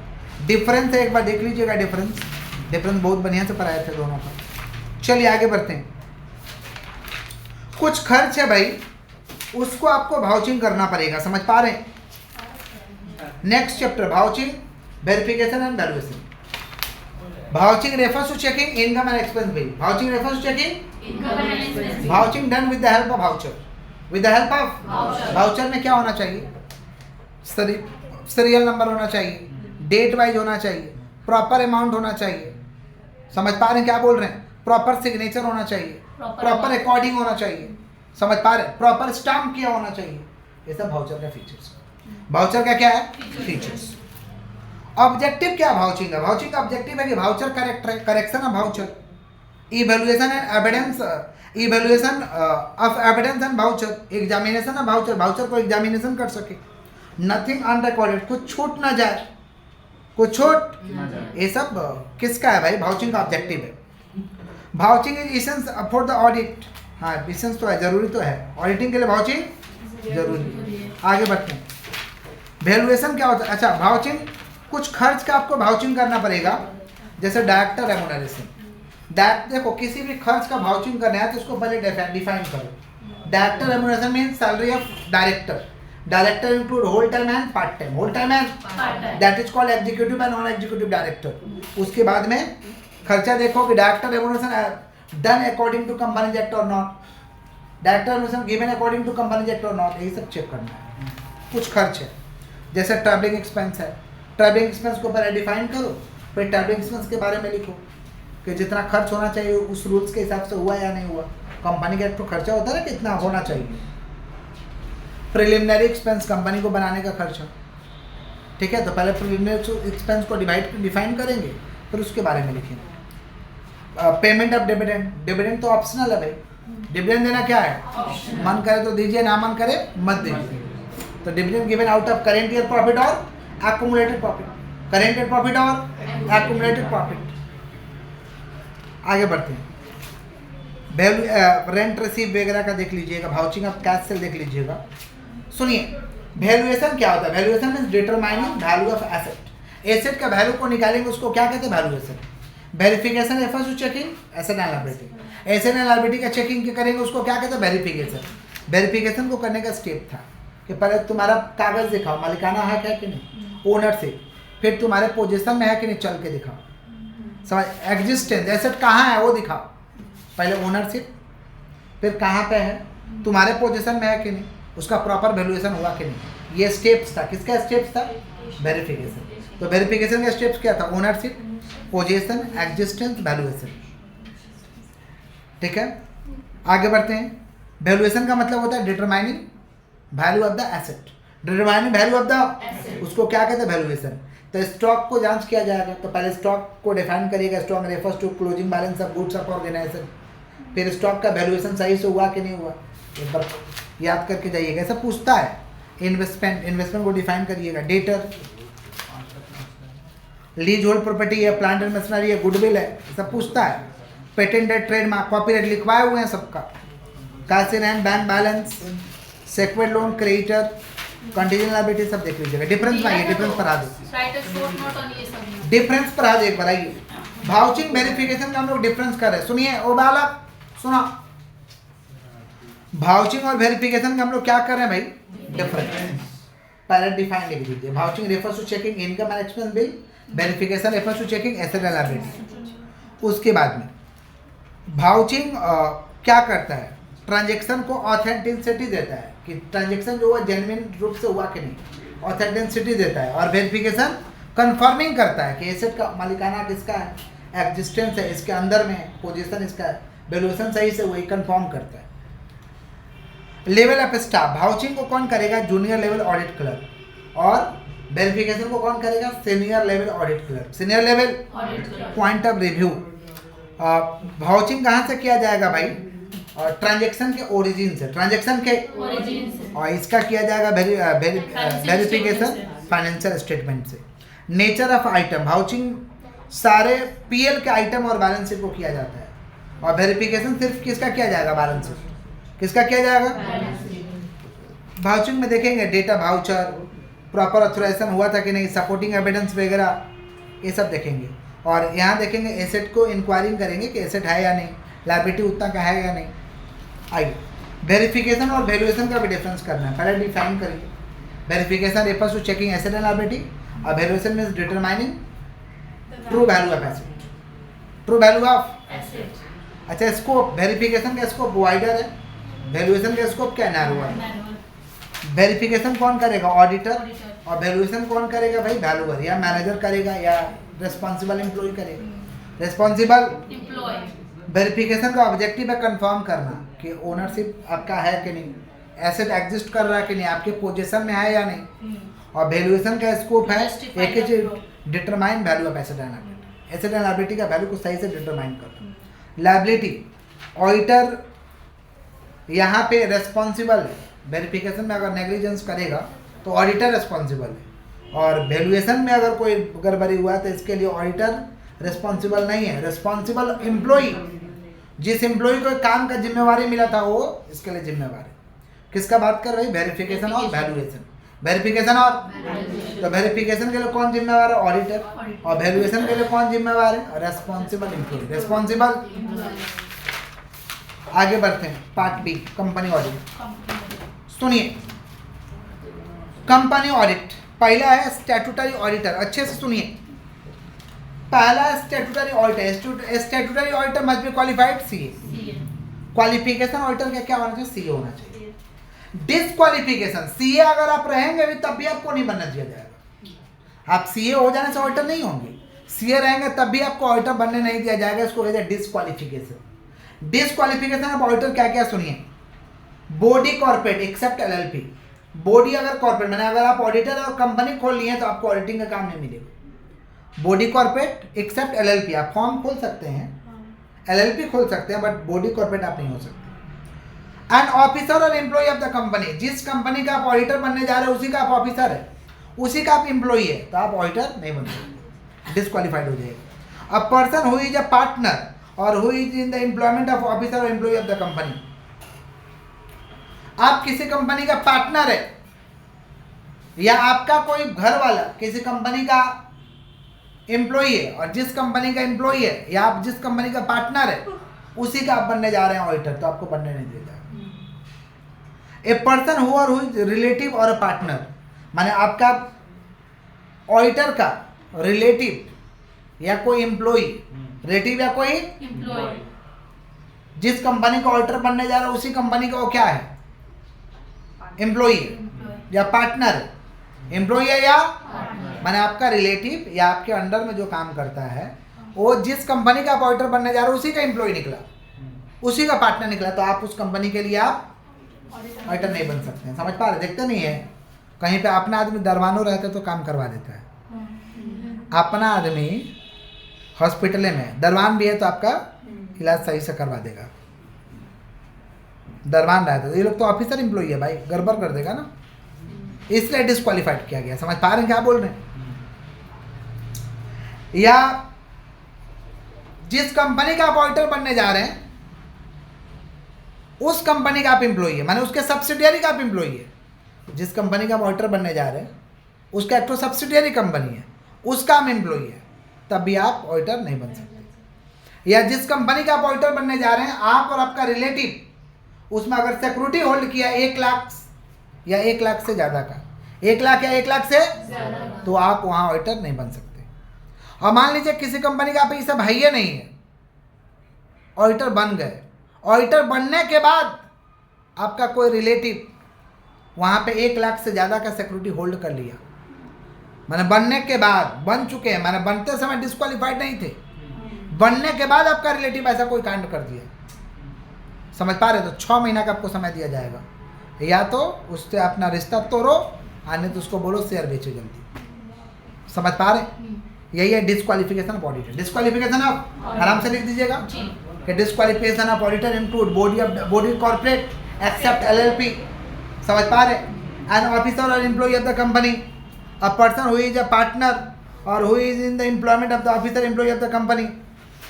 डिफरेंस है, एक बार देख लीजिएगा डिफरेंस। डिफरेंस बहुत बढ़िया से पढ़ाए थे दोनों का। चलिए आगे बढ़ते हैं। कुछ खर्च है भाई, उसको आपको वाउचिंग करना पड़ेगा। समझ पा रहे हैं? Next chapter, vouching, verification and valuation. Vouching refers to checking income and expense bill. Vouching refers to checking, vouching done with the help of voucher. With the help of voucher में क्या होना चाहिए? सीरियल नंबर होना चाहिए, date wise होना चाहिए, proper amount होना चाहिए। समझ पा रहे हैं क्या बोल रहे हैं? प्रॉपर सिग्नेचर होना चाहिए, प्रॉपर रिकॉर्डिंग होना चाहिए। समझ पा रहे हैं? प्रॉपर स्टाम्प किया होना चाहिए। ये सब वाउचर का फीचर्स। वाउचर का क्या है? फीचर्स। ऑब्जेक्टिव क्या वाउचिंग का? वाउचिंग का ऑब्जेक्टिव है कि वाउचर करेक्ट है, correction of voucher, evaluation and evidence, evaluation of evidence and voucher, examination of voucher, voucher को एग्जामिनेशन कर सके, नथिंग अनरिकॉर्डेड, कुछ छूट ना जाए, कुछ छूट, ये सब किसका है भाई? वाउचिंग का ऑब्जेक्टिव है। Vouching is essence for the audit. हाँ, एसेंस तो है, जरूरी तो है, ऑडिटिंग के लिए वाउचिंग जरूरी है। आगे बढ़ते हैं। वैल्यूएशन क्या होता है? अच्छा, वाउचिंग, कुछ खर्च का आपको वाउचिंग करना पड़ेगा, जैसे डायरेक्टर रेम्यूनरेशन। देखो, किसी भी खर्च का वाउचिंग करना है तो उसको पहले डिफाइन करो। Director remuneration means salary of director. Director include whole time and part time. Whole time and that is called executive and non executive director. उसके बाद में खर्चा देखो कि director remuneration done according to companies act और not, director remuneration given according to companies act और not, यही सब चेक करना है। कुछ खर्च है, जैसे ट्रैवलिंग एक्सपेंस है, ट्रैवलिंग एक्सपेंस को पहले डिफाइन करो, फिर ट्रैवलिंग एक्सपेंस के बारे में लिखो कि जितना खर्च होना चाहिए उस रूल्स के हिसाब से हुआ या नहीं हुआ। कंपनी का एक तो खर्चा होता है ना, कितना होना चाहिए। प्रिलिमिनरी एक्सपेंस, कंपनी को बनाने का खर्चा, ठीक है, तो पहले प्रिलिमिनरी एक्सपेंस को डिफाइन करेंगे, फिर उसके बारे में लिखेंगे। पेमेंट ऑफ डिविडेंड, डिविडेंड तो ऑप्शनल है भाई, डिविडेंड देना क्या है? मन करे तो दीजिए, ना मन करे मत दीजिए। तो dividend given out of current year profit और accumulated profit, current year profit और एक्युमुलेटेड प्रॉफिट। आगे बढ़ते हैं। वैल्यू रेंट रिसीव वगैरह का देख लीजिएगा, भाउचिंग ऑफ कैश सेल देख लीजिएगा। सुनिए, वैल्यूएशन क्या होता है? Valuation means determining value of asset. Asset का वैल्यू को निकालेंगे उसको क्या कहते हैं? Valuation. Verification refers to checking asset and liability. Asset and liability का चेकिंग करेंगे उसको क्या कहते हैं? वेरिफिकेशन। वेरिफिकेशन को करने का स्टेप था कि पहले तुम्हारा कागज दिखाओ, मालिकाना हक है कि नहीं, ओनरशिप, फिर तुम्हारे पोजीशन में है कि नहीं, चल के दिखाओ, समझ, एग्जिस्टेंस, एसेट कहाँ है वो दिखाओ, पहले ओनरशिप, फिर कहाँ पे है, तुम्हारे पोजीशन में है कि नहीं, उसका प्रॉपर वैल्यूएशन हुआ कि नहीं। ये स्टेप्स था, किसका स्टेप्स था? वेरिफिकेशन। तो वेरिफिकेशन का स्टेप्स क्या था? Ownership, position, existence, valuation. ठीक है, आगे बढ़ते हैं। वैल्यूएशन का मतलब होता है determining value of the asset. Determining value of the, उसको क्या कहते हैं? वैल्यूएशन। तो स्टॉक को जांच किया जाएगा, तो पहले स्टॉक को डिफाइन करिएगा। Stock refers to closing balance of goods of organization. फिर स्टॉक का वैल्यूएशन सही से हुआ कि नहीं हुआ, एक बार याद करके जाइएगा। ऐसा पूछता है। इन्वेस्टमेंट को डिफाइन करिएगा। डेटर, लीज होल्ड प्रॉपर्टी है, प्लांट एंड मशीनरी है, गुडविल है, सब पूछता है। पेटेंटेड, ट्रेडमार्क, कॉपीराइट लिखवाए हुए हैं सबका। Cash in hand, bank balance, secured loan, creditor, contingent liability, सब देख लीजिएगा। डिफरेंस में आइए, डिफरेंस पर आ दो, डिफरेंस पर आ दो एक बार आइए। भाउचिंग वेरिफिकेशन का हम लोग डिफरेंस कर रहे हैं। सुनिए ओ बालक, सुना, भाउचिंग और वेरिफिकेशन का हम लोग क्या कर रहे हैं भाई? डिफरेंस। पहले डिफाइन लिख दीजिए। Vouching refers to checking income and expense bill, verification refers to checking asset and liability. उसके बाद में भाउचिंग क्या करता है? ट्रांजैक्शन को ऑथेंटिसिटी देता है कि ट्रांजैक्शन जो हुआ जेन्युइन रूप से हुआ कि नहीं, ऑथेंटिसिटी देता है। और वेरिफिकेशन कंफर्मिंग करता है कि एसेट का मालिकाना किसका है, एग्जिस्टेंस है, इसके अंदर में पोजीशन इसका है, वैल्यूएशन सही से वही कंफर्म करता है। लेवल ऑफ स्टाफ, भाउचिंग को कौन करेगा? Junior level audit clerk. और वेरिफिकेशन को कौन करेगा? Senior level audit clerk. Senior level point of review. Vouching कहाँ से किया जाएगा भाई? और ट्रांजैक्शन के ओरिजिन से, ट्रांजैक्शन के ओरिजिन से। और इसका किया जाएगा वेरिफिकेशन फाइनेंशियल स्टेटमेंट से। नेचर ऑफ आइटम, भाउचिंग सारे पीएल के आइटम और बैलेंस शीट को किया जाता है। और वेरिफिकेशन सिर्फ किसका किया जाएगा? Balance sheet. किसका किया जाएगा? भाउचिंग में देखेंगे डेटा वाउचर, प्रॉपर ऑथराइजेशन हुआ था कि नहीं, सपोर्टिंग एविडेंस वगैरह, ये सब देखेंगे। और यहाँ देखेंगे एसेट को इंक्वायरिंग करेंगे कि एसेट है या नहीं, लायबिलिटी उतना का है या नहीं। आइए, वेरिफिकेशन और वैल्यूएशन का भी डिफरेंस करना है। पहले डिफाइन करिए। Verification refers to checking asset and liability, और valuation means determining true value of asset, true value of asset. अच्छा, स्कोप, वेरिफिकेशन का स्कोप वाइडर है, वैल्यूएशन का स्कोप क्या नैरो है। वेरिफिकेशन कौन करेगा? ऑडिटर। और वैल्यूएशन कौन करेगा भाई? वैल्यूअर, या मैनेजर करेगा या रिस्पॉन्सिबल एम्प्लॉय करेगा, रिस्पॉन्सिबल एम्प्लॉय। वेरिफिकेशन का ऑब्जेक्टिव है कंफर्म करना कि ओनरशिप आपका है कि नहीं, एसेट एग्जिस्ट कर रहा है कि नहीं, आपके पोजीशन में है या नहीं। और वैल्यूएशन का स्कोप है एक ही चीज, determine value of asset and liability. Asset and liability का वैल्यू को सही से डिटरमाइन करना। लायबिलिटी, ऑडिटर यहाँ पे रेस्पॉन्सिबल है। वेरिफिकेशन में अगर नेग्लिजेंस करेगा तो ऑडिटर रेस्पॉन्सिबल है, और वैल्यूएशन में अगर कोई गड़बड़ी हुआ तो इसके लिए ऑडिटर रेस्पॉन्सिबल नहीं है। रेस्पॉन्सिबल एम्प्लॉई, जिस एम्प्लॉय को काम का जिम्मेवारी मिला था वो इसके लिए जिम्मेवार है। किसका बात कर रही? वेरिफिकेशन और वैल्यूएशन। वेरिफिकेशन और, तो वेरिफिकेशन के लिए कौन जिम्मेवार है? ऑडिटर। और वैल्यूएशन के लिए कौन जिम्मेवार है? Responsible employee, responsible. आगे बढ़ते हैं, पार्ट बी, कंपनी ऑडिट। सुनिए, कंपनी ऑडिट पहला है स्टैट्यूटरी ऑडिटर। अच्छे से सुनिए, पहला statutory auditor. Statutory auditor must be qualified CA. Qualification auditor का क्या होना चाहिए? सीए होना चाहिए। डिसक्वालिफिकेशन, सीए अगर आप रहेंगे भी तब भी आपको नहीं बनने दिया जाएगा। आप सीए हो जाने से ऑडिटर नहीं होंगे, सीए रहेंगे तब भी आपको ऑडिटर बनने नहीं दिया जाएगा। इसको कहते हैं डिसक्वालिफिकेशन। डिसक्वालिफिकेशन ऑफ ऑडिटर क्या क्या सुनिए। Body corporate except LLP. Body अगर कॉर्पोरेट, मैंने अगर आप ऑडिटर और कंपनी खोल लिए तो आपको ऑडिटिंग का काम नहीं मिलेगा। बॉडी कॉर्पोरेट एक्सेप्ट एलएलपी, आप फॉर्म खोल सकते हैं, एलएलपी खोल सकते हैं, बट बॉडी कॉर्पोरेट आप नहीं हो सकते। एंड ऑफिसर और एम्प्लॉय ऑफ द कंपनी, जिस कंपनी का आप ऑडिटर बनने जा रहे हैं उसी का आप ऑफिसर है, उसी का आप एम्प्लॉय है, तो आप ऑडिटर नहीं बन सकते, डिस्क्वालीफाइड हो जाएगा। A person who is a partner और who is in the employment of officer और एम्प्लॉय ऑफ द कंपनी। आप किसी कंपनी का पार्टनर है या आपका कोई घर वाला किसी कंपनी का एम्प्लॉय है, और जिस कंपनी का एम्प्लॉय है या आप जिस कंपनी का पार्टनर है उसी का आप बनने जा रहे हैं ऑडिटर, तो आपको बनने नहीं दिया जाएगा। ए पर्सन हु और हु इज रिलेटिव और अ पार्टनर, माने आपका ऑडिटर का रिलेटिव या कोई एम्प्लॉय, रिलेटिव या कोई एम्प्लॉय, जिस कंपनी का ऑडिटर बनने जा रहा है उसी कंपनी का वो क्या है, एम्प्लॉय या पार्टनर। एम्प्लॉय या माने आपका रिलेटिव या आपके अंडर में जो काम करता है वो जिस कंपनी का ऑडिटर बनने जा रहा है उसी का एम्प्लॉय निकला, उसी का पार्टनर निकला, तो आप उस कंपनी के लिए आप ऑडिटर नहीं बन सकते हैं। समझ पा रहे? देखते नहीं है कहीं पे अपना आदमी दरवानो रहता है तो काम करवा देता है, अपना आदमी हॉस्पिटल में दरवान भी है तो आपका इलाज सही से करवा देगा। दरवान रहता है, ये लोग तो ऑफिसर एम्प्लॉय है भाई, गड़बड़ कर देगा ना, इसलिए डिस्क्वालीफाइड किया गया। समझ पा रहे हैं क्या बोल रहे हैं? या जिस कंपनी का आप ऑडिटर बनने जा रहे हैं उस कंपनी का आप एम्प्लॉय है, माने उसके सब्सिडियरी का आप एम्प्लॉय है। जिस कंपनी का आप ऑडिटर बनने जा रहे हैं उसका एक तो सब्सिडियरी कंपनी है, उसका हम एम्प्लॉय है, तब भी आप ऑडिटर नहीं बन सकते। या जिस कंपनी का आप ऑडिटर बनने जा रहे हैं, आप और आपका रिलेटिव उसमें अगर सिक्योरिटी होल्ड किया 1 लाख या 1 लाख से ज़्यादा का, 1 लाख या 1 लाख से, तो आप वहाँ ऑडिटर नहीं बन सकते। और मान लीजिए किसी कंपनी का आप ये सब है नहीं है, ऑडिटर बन गए, ऑडिटर बनने के बाद आपका कोई रिलेटिव वहाँ पे 1 लाख से ज़्यादा का सिक्योरिटी होल्ड कर लिया, मैंने बनने के बाद, बन चुके हैं, मैंने बनते समय डिस्क्वालीफाइड नहीं थे, बनने के बाद आपका रिलेटिव ऐसा कोई कांड कर दिया, समझ पा रहे? तो 6 महीना का आपको समय दिया जाएगा, या तो उससे अपना रिश्ता तोड़ो, आने तो उसको बोलो शेयर बेचो जल्दी। समझ पा रहे? यही है disqualification of auditor. Disqualification of, आराम से लिख दीजिएगा कि disqualification of auditor include body corporate except LLP। समझ पा रहे? एन ऑफिसर और employee of the company, a person who is a partner और who is in the employment of the officer employee of the company.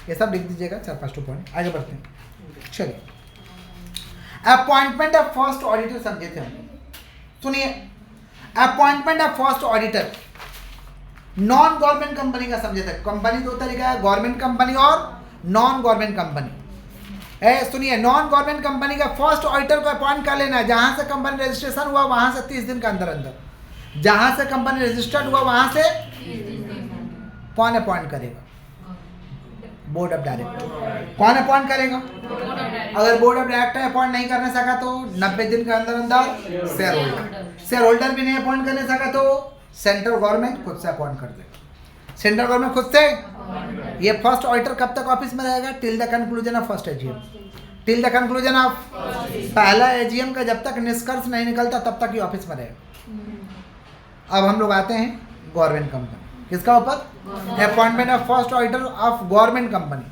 ये सब लिख दीजिएगा, 4-5 point. आगे बढ़ते हैं, चलिए। अपॉइंटमेंट ऑफ फर्स्ट ऑडिटर समझे थे हम, सुनिए। Appointment of first auditor non government company का समझे थे। कंपनी 2 तरीका है, गवर्नमेंट कंपनी और नॉन गवर्नमेंट कंपनी। सुनिए, नॉन गवर्नमेंट कंपनी का फर्स्ट ऑडिटर को अपॉइंट कर लेना है। जहां से कंपनी रजिस्ट्रेशन हुआ वहां से 30 दिन के अंदर अंदर, जहां से कंपनी रजिस्टर्ड हुआ वहां से कौन अपॉइंट करेगा? Board of director. कौन अपॉइंट करेगा? अगर बोर्ड ऑफ डायरेक्टर अपॉइंट नहीं करने सका तो 90 दिन के अंदर अंदर शेयर होल्डर। शेयर होल्डर भी नहीं अपॉइंट करने सका तो सेंट्रल गवर्नमेंट खुद से अपॉइंट कर देगा। सेंट्रल गवर्नमेंट खुद से। ये फर्स्ट ऑडिटर कब तक ऑफिस में रहेगा? Till the conclusion of first AGM. Till the conclusion of पहला एजीएम का जब तक निष्कर्ष नहीं निकलता तब तक ये ऑफिस में रहेगा। अब हम लोग आते हैं गवर्नमेंट कंपनी। किसका ऊपर? Appointment of first auditor of government company.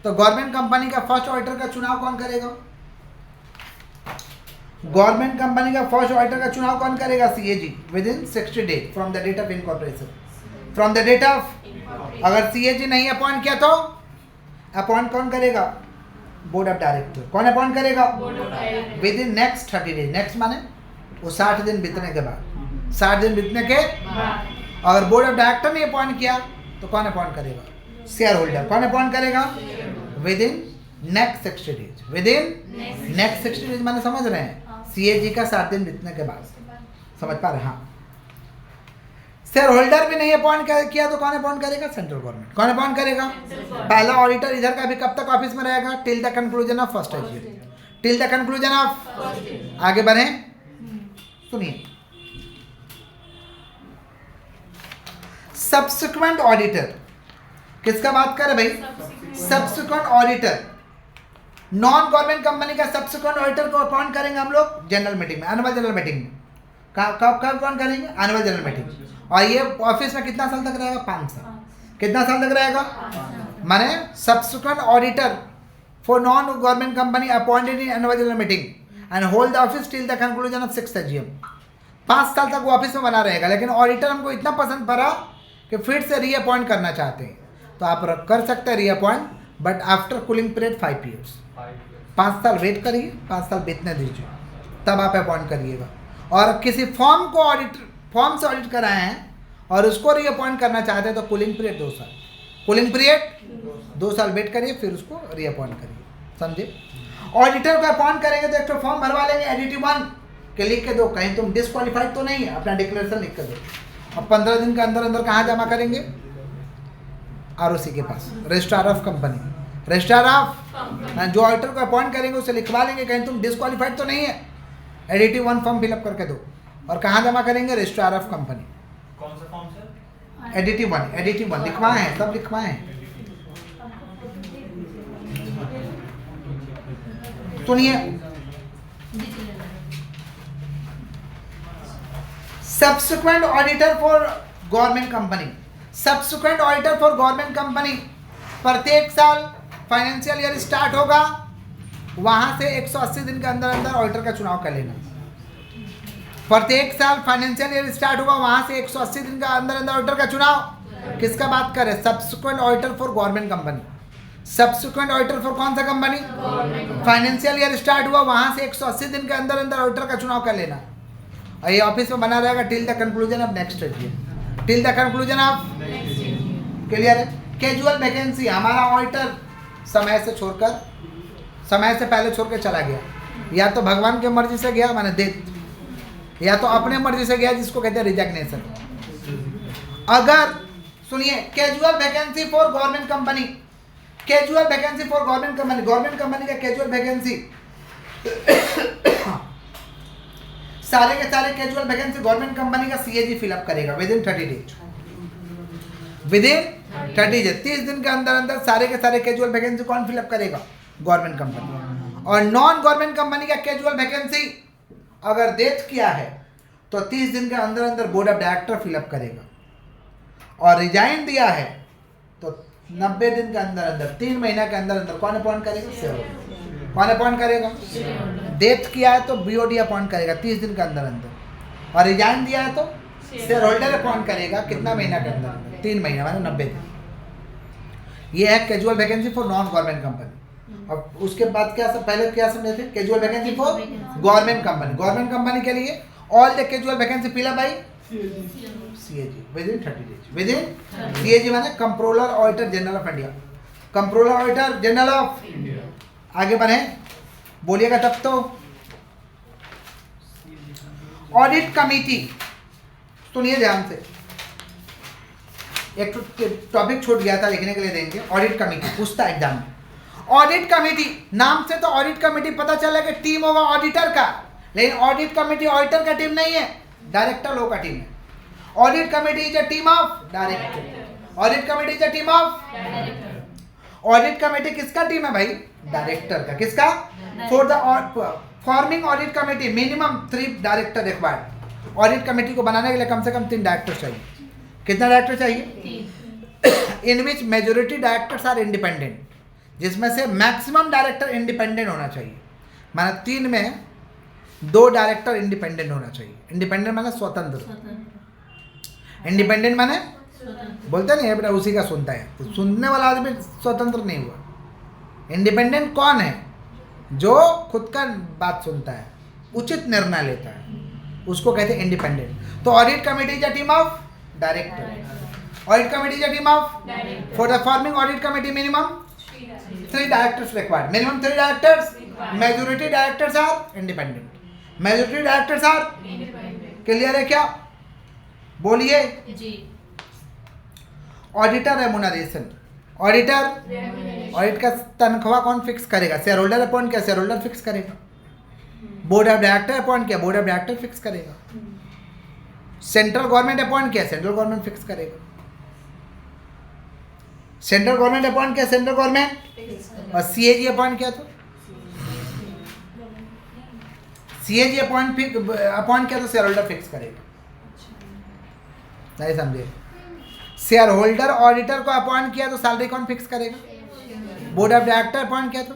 तो गवर्नमेंट कंपनी का फर्स्ट ऑडिटर का चुनाव कौन करेगा? गवर्नमेंट कंपनी का फर्स्ट ऑडिटर का चुनाव कौन करेगा? CAG within 60 days from the date of incorporation. From the date of, अगर सीएजी नहीं अपॉइंट किया तो अपॉइंट कौन करेगा? Board of director. कौन अपॉइंट करेगा? Within next 30 days. Next माने वो 60 दिन बीतने के बाद। 60 दिन बीतने के अगर बोर्ड ऑफ डायरेक्टर ने अपॉइंट किया तो कौन अपॉइंट करेगा? Share holder. कौन अपॉइंट करेगा? Within next 60 days. Within next 60 days माने समझ रहे हैं? सीएजी का 60 दिन बीतने के बाद। समझ पा रहे? हाँ। शेयर होल्डर भी नहीं अपॉइंट किया तो कौन अपॉइंट करेगा? Central government. कौन अपॉइंट करेगा? पहला ऑडिटर इधर का भी कब तक ऑफिस में रहेगा? Till the conclusion of first AGM. Till the conclusion of. आगे बढ़े, सुनिए। सब्सिक्वेंट ऑडिटर किसका बात कर रहे भाई? Subsequent auditor. Non government company का सब्सिक्वेंट ऑडिटर को अपॉइंट करेंगे हम लोग जनरल मीटिंग में, एनुअल जनरल मीटिंग में। कब अपॉइंट करेंगे? Annual general meeting. और ये ऑफिस में कितना साल तक रहेगा? 5 साल। कितना साल तक रहेगा? माने subsequent auditor for non government company appointed in annual general meeting and hold the office till the conclusion of 6th AGM. 5 साल तक वो ऑफिस में बना रहेगा। लेकिन ऑडिटर हमको इतना पसंद पड़ा कि फिर से रीअपॉइंट करना चाहते हैं तो आप कर सकते हैं reappoint. But after cooling period 5 years, 5 साल वेट करिए, 5 साल बीतने दीजिए, तब आप अपॉइंट करिएगा। और किसी फॉर्म को फॉर्म से ऑडिट कराए हैं और उसको रीअपॉइंट करना चाहते हैं तो कूलिंग पीरियड 2 साल, कूलिंग पीरियड 2 साल वेट करिए, फिर उसको रीअपॉइंट करिए। समझे? ऑडिटर को अपॉइंट करेंगे तो एक तो फॉर्म भरवा लेंगे एडिटिव 1 के, लिख के दो, कहीं तुम डिस्क्वालीफाइड तो नहीं है, अपना डिक्लेरेशन लिख कर दो। और 15 दिन के अंदर अंदर कहाँ जमा करेंगे? ROC के पास, registrar of company, registrar of, जो ऑडिटर को अपॉइंट करेंगे उसे लिखवा लेंगे कहीं तुम डिस्क्वालीफाइड तो नहीं है, एडिटिव 1 फॉर्म फिलअप करके दो। और कहाँ जमा करेंगे? Registrar of company. कौन सा फॉर्म सर? एडिटिव 1 लिखवाए हैं, सब लिखवाए हैं। सुनिए, subsequent auditor for government company, subsequent auditor for government company प्रत्येक साल फाइनेंशियल ईयर स्टार्ट होगा, वहां से 180 दिन के अंदर अंदर ऑडिटर का चुनाव कर लेना। प्रत्येक साल फाइनेंशियल ईयर स्टार्ट होगा, वहां से 180 दिन का अंदर अंदर ऑडिटर का चुनाव। किसका बात कर रहे हैं? Subsequent auditor for government company. Subsequent auditor for कौन सा कंपनी? फाइनेंशियल ईयर स्टार्ट हुआ, वहां से 180 दिन के अंदर अंदर ऑडिटर का चुनाव कर लेना। और ये ऑफिस में बना रहेगा till the conclusion of next year, till the conclusion of, clear है? कैजुअल वैकेंसी, हमारा ऑडिटर समय से छोड़कर, समय से पहले छोड़ के चला गया, या तो भगवान की मर्जी से गया माने डेथ, या तो अपने मर्जी से गया जिसको कहते हैं रिजग्नेशन। अगर सुनिए, casual vacancy for government company, casual vacancy for government company, government company का कैजुअल वैकेंसी सारे के सारे कैजुअल वैकेंसी गवर्नमेंट कंपनी का CAG फिलअप करेगा within 30 days, within 30 days, 30 दिन के अंदर अंदर सारे के सारे कैजुअल वैकेंसी कौन फिलअप करेगा? Government company. और नॉन गवर्नमेंट कंपनी का कैजुअल वैकेंसी अगर डेथ किया है तो 30 दिन के अंदर अंदर बोर्ड ऑफ डायरेक्टर फिलअप करेगा, और रिजाइन दिया है तो 90 दिन के अंदर अंदर, 3 महीना के अंदर अंदर कौन अपॉइंट करेगा? शेयरहोल्डर। कौन अपॉइंट करेगा? डेथ किया है तो BOD अपॉइंट करेगा 30 दिन के अंदर अंदर, और रिजाइन दिया है तो शेयर होल्डर अपॉइंट करेगा कितना महीना के अंदर? 3 महीना माने 90 दिन। ये है casual vacancy for non government company. और उसके बाद क्या सब पहले क्या समझे थे? Casual vacancy for government company, government company के लिए all the casual vacancy fill up by CAG within 30 days, within CAG माने controller auditor general of India, controller auditor general of India. आगे बढ़े, बोलिएगा तब तो। Audit committee, सुनिए ध्यान से, एक टॉपिक छूट गया था लिखने के लिए, देंगे। ऑडिट कमेटी पूछता है एग्जाम में। ऑडिट कमेटी, नाम से तो ऑडिट कमेटी पता चला कि टीम होगा ऑडिटर का, लेकिन ऑडिट कमेटी ऑडिटर का टीम नहीं है, डायरेक्टर लोगों का टीम है। Audit committee is a team of director, audit committee is a team of director. Audit committee किसका टीम है भाई? डायरेक्टर का। किसका? For the forming audit committee minimum 3 director required. Audit committee को बनाने के लिए कम से कम 3 डायरेक्टर चाहिए। कितना डायरेक्टर चाहिए? इन विच मेजोरिटी डायरेक्टर्स आर इंडिपेंडेंट, जिसमें से मैक्सिमम डायरेक्टर इंडिपेंडेंट होना चाहिए। माना 3 में 2 डायरेक्टर इंडिपेंडेंट होना चाहिए। इंडिपेंडेंट माने स्वतंत्र, इंडिपेंडेंट माने बोलते नहीं है बेटा उसी का सुनता है, तो सुनने वाला आदमी स्वतंत्र नहीं हुआ। इंडिपेंडेंट कौन है? जो खुद का बात सुनता है, उचित निर्णय लेता है, उसको कहते हैं इंडिपेंडेंट। तो audit committee is a team of director, audit committee is a team of, for the forming audit committee minimum 3 directors required, minimum 3 directors, majority directors are independent, majority directors are clear है क्या? बोलिए जी। Auditor remuneration, auditor, audit का तनख्वाह कौन fix करेगा? Share holder appoint किया, share holder fix करेगा। बोर्ड ऑफ डायरेक्टर अपॉइंट किया, बोर्ड ऑफ डायरेक्टर फिक्स करेगा। सेंट्रल गवर्नमेंट अपॉइंट किया, सेंट्रल गवर्नमेंट फिक्स करेगा। सेंट्रल गवर्नमेंट अपॉइंट किया, सेंट्रल गवर्नमेंट, और CAG अपॉइंट किया तो CAG अपॉइंट किया तो शेयर होल्डर फिक्स करेगा। नहीं समझे? शेयर होल्डर ऑडिटर को अपॉइंट किया तो सैलरी कौन फिक्स करेगा? बोर्ड ऑफ डायरेक्टर अपॉइंट किया तो,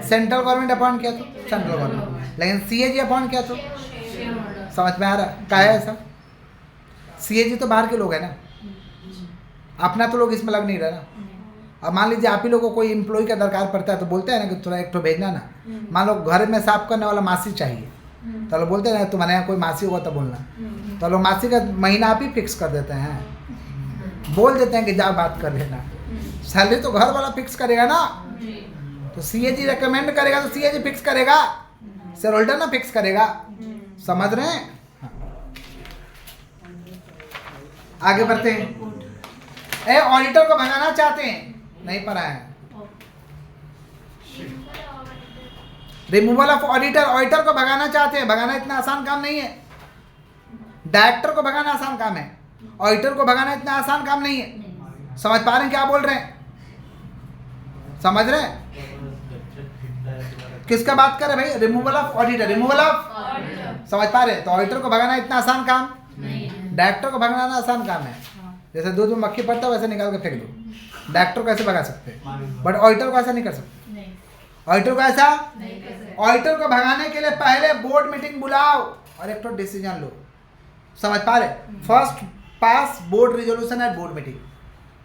सेंट्रल गवर्नमेंट अपॉइंट किया तो सेंट्रल गवर्नमेंट, लेकिन CAG अपॉइंट किया तो, समझ में आ रहा क्या है ऐसा? CAG तो बाहर के लोग हैं ना, अपना तो लोग इसमें लग नहीं रहा ना, अब मान लीजिए आप ही लोगों को कोई एम्प्लॉय का दरकार पड़ता है तो बोलते हैं ना कि थोड़ा एक तो भेजना ना। मान लो घर में साफ करने वाला मासी चाहिए तो लोग बोलते हैं ना तुम्हारे यहाँ कोई मासी होगा तो बोलना, तो लोग मासी का महीना आप ही फिक्स कर देते हैं, बोल देते हैं कि जा बात कर लेना। सैलरी तो घर वाला फिक्स करेगा ना, तो सीएजी रेकमेंड करेगा तो सीएजी फिक्स करेगा, शेयर होल्डर ना फिक्स करेगा। समझ रहे हैं? आगे बढ़ते हैं। ऑडिटर को भगाना चाहते हैं, नहीं पढ़ा है। रिमूवल ऑफ ऑडिटर, ऑडिटर को भगाना चाहते हैं। भगाना इतना आसान काम नहीं है। डायरेक्टर को भगाना आसान काम है, ऑडिटर को भगाना इतना आसान काम नहीं है। समझ पा रहे हैं क्या बोल रहे हैं? समझ रहे हैं? किसका बात कर रहे हैं भाई? Removal of auditor, removal of, समझ पा रहे हैं? तो ऑडिटर को भगाना इतना आसान काम, डायरेक्टर को भगाना आसान काम है। जैसे दूध में मक्खी पड़ता है वैसे निकाल के फेंक दो। डायरेक्टर को ऐसे भगा सकते हैं, बट ऑडिटर को ऐसा नहीं कर सकते। ऑडिटर को ऐसा, ऑडिटर को भगाने के लिए पहले बोर्ड मीटिंग बुलाओ और एक तो डिसीजन लो। समझ पा रहे? First pass board resolution at board meeting,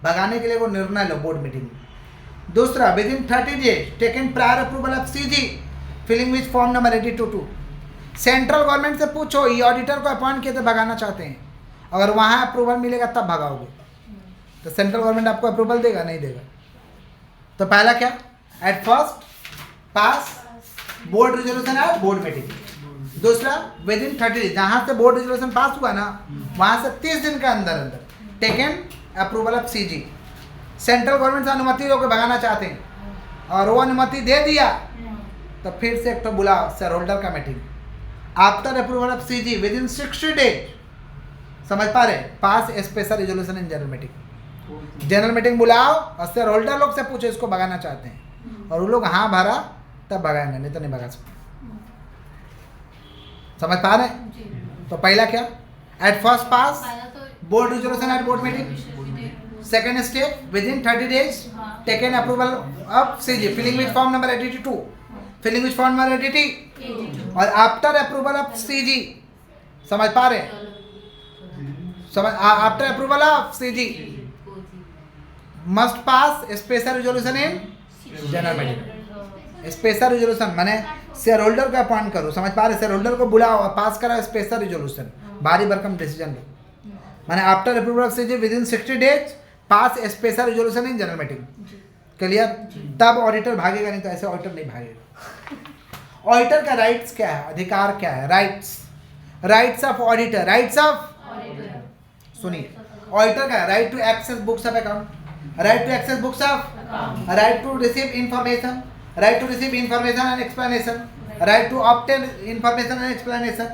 भगाने के लिए वो निर्णय लो बोर्ड मीटिंग। दूसरा, within 30 days taken prior approval of CG filling which form number 82। Central government से पूछो ये ऑडिटर को अपॉइंट किए थे भगाना चाहते हैं, अगर वहाँ अप्रूवल मिलेगा तब भगाओगे। तो सेंट्रल गवर्नमेंट आपको अप्रूवल देगा? नहीं देगा। तो पहला क्या? At first pass board resolution at board meeting. दूसरा, विद इन 30 डेज, जहाँ से बोर्ड रिजोल्यूशन पास हुआ ना वहाँ से 30 दिन के अंदर अंदर taken approval of CG. Central government से अनुमति लोग भगाना चाहते हैं और वो अनुमति दे दिया तो फिर से एक तो बुलाओ शेयर होल्डर का meeting. After approval of CG within 60 days, समझ पा रहे? Pass special resolution in general meeting. General meeting बुलाओ और शेयर होल्डर लोग से पूछो इसको भगाना चाहते हैं, और वो लोग हाँ भरा तब भगाएंगे, नहीं तो नहीं भगा सकते। समझ पा रहे? तो पहला क्या? At first pass board resolution at board meeting. Second step, within 30 days taken approval of CG filling which form number 82, filling which form number 80। और आफ्टर अप्रूवल ऑफ सीजी, समझ पा रहे? समझ, after approval of CG must pass special resolution in general meeting. Special resolution माने share holder को appoint करो, समझ पा रहे? शेयर होल्डर को बुलाओ और पास कराओ स्पेशल रिजोल्यूशन, भारी भरकम डिसीजन लो। माने after approval of CG within 60 days pass special resolution in general meeting. Clear? तब ऑडिटर भागेगा, नहीं तो ऐसे ऑडिटर नहीं भागेगा। ऑडिटर का राइट्स क्या है, अधिकार क्या है? Rights, rights of auditor, rights of, सुनिए, ऑडिटर का right to access books of account, right to access books of, right to receive information, right to receive information and explanation, right to obtain information and explanation,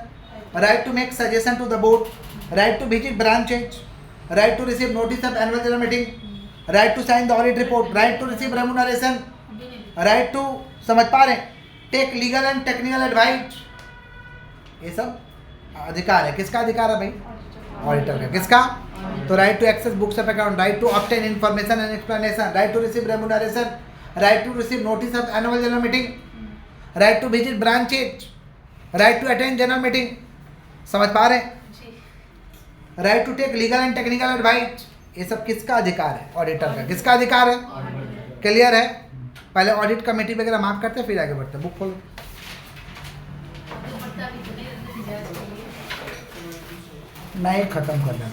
right to make suggestion to the board, right to visit branches, right to receive notice of annual general meeting, right to sign the audit report, right to receive remuneration, right to, समझ पा रहे, take legal and technical advice. ये सब अधिकार है। किसका अधिकार है भाई? ऑडिटर का। किसका? तो right to access books of account, right to obtain information and explanation, right to receive remuneration, right to receive notice of annual general meeting, right to visit branches, right to attend general meeting. समझ पा रहे? Right to take legal and technical advice. ये सब किसका अधिकार है? Auditor का। किसका अधिकार है? क्लियर है? पहले ऑडिट कमेटी वगैरह मार्क करते फिर आगे बढ़ते। बुक खोलो, नहीं खत्म कर लेना।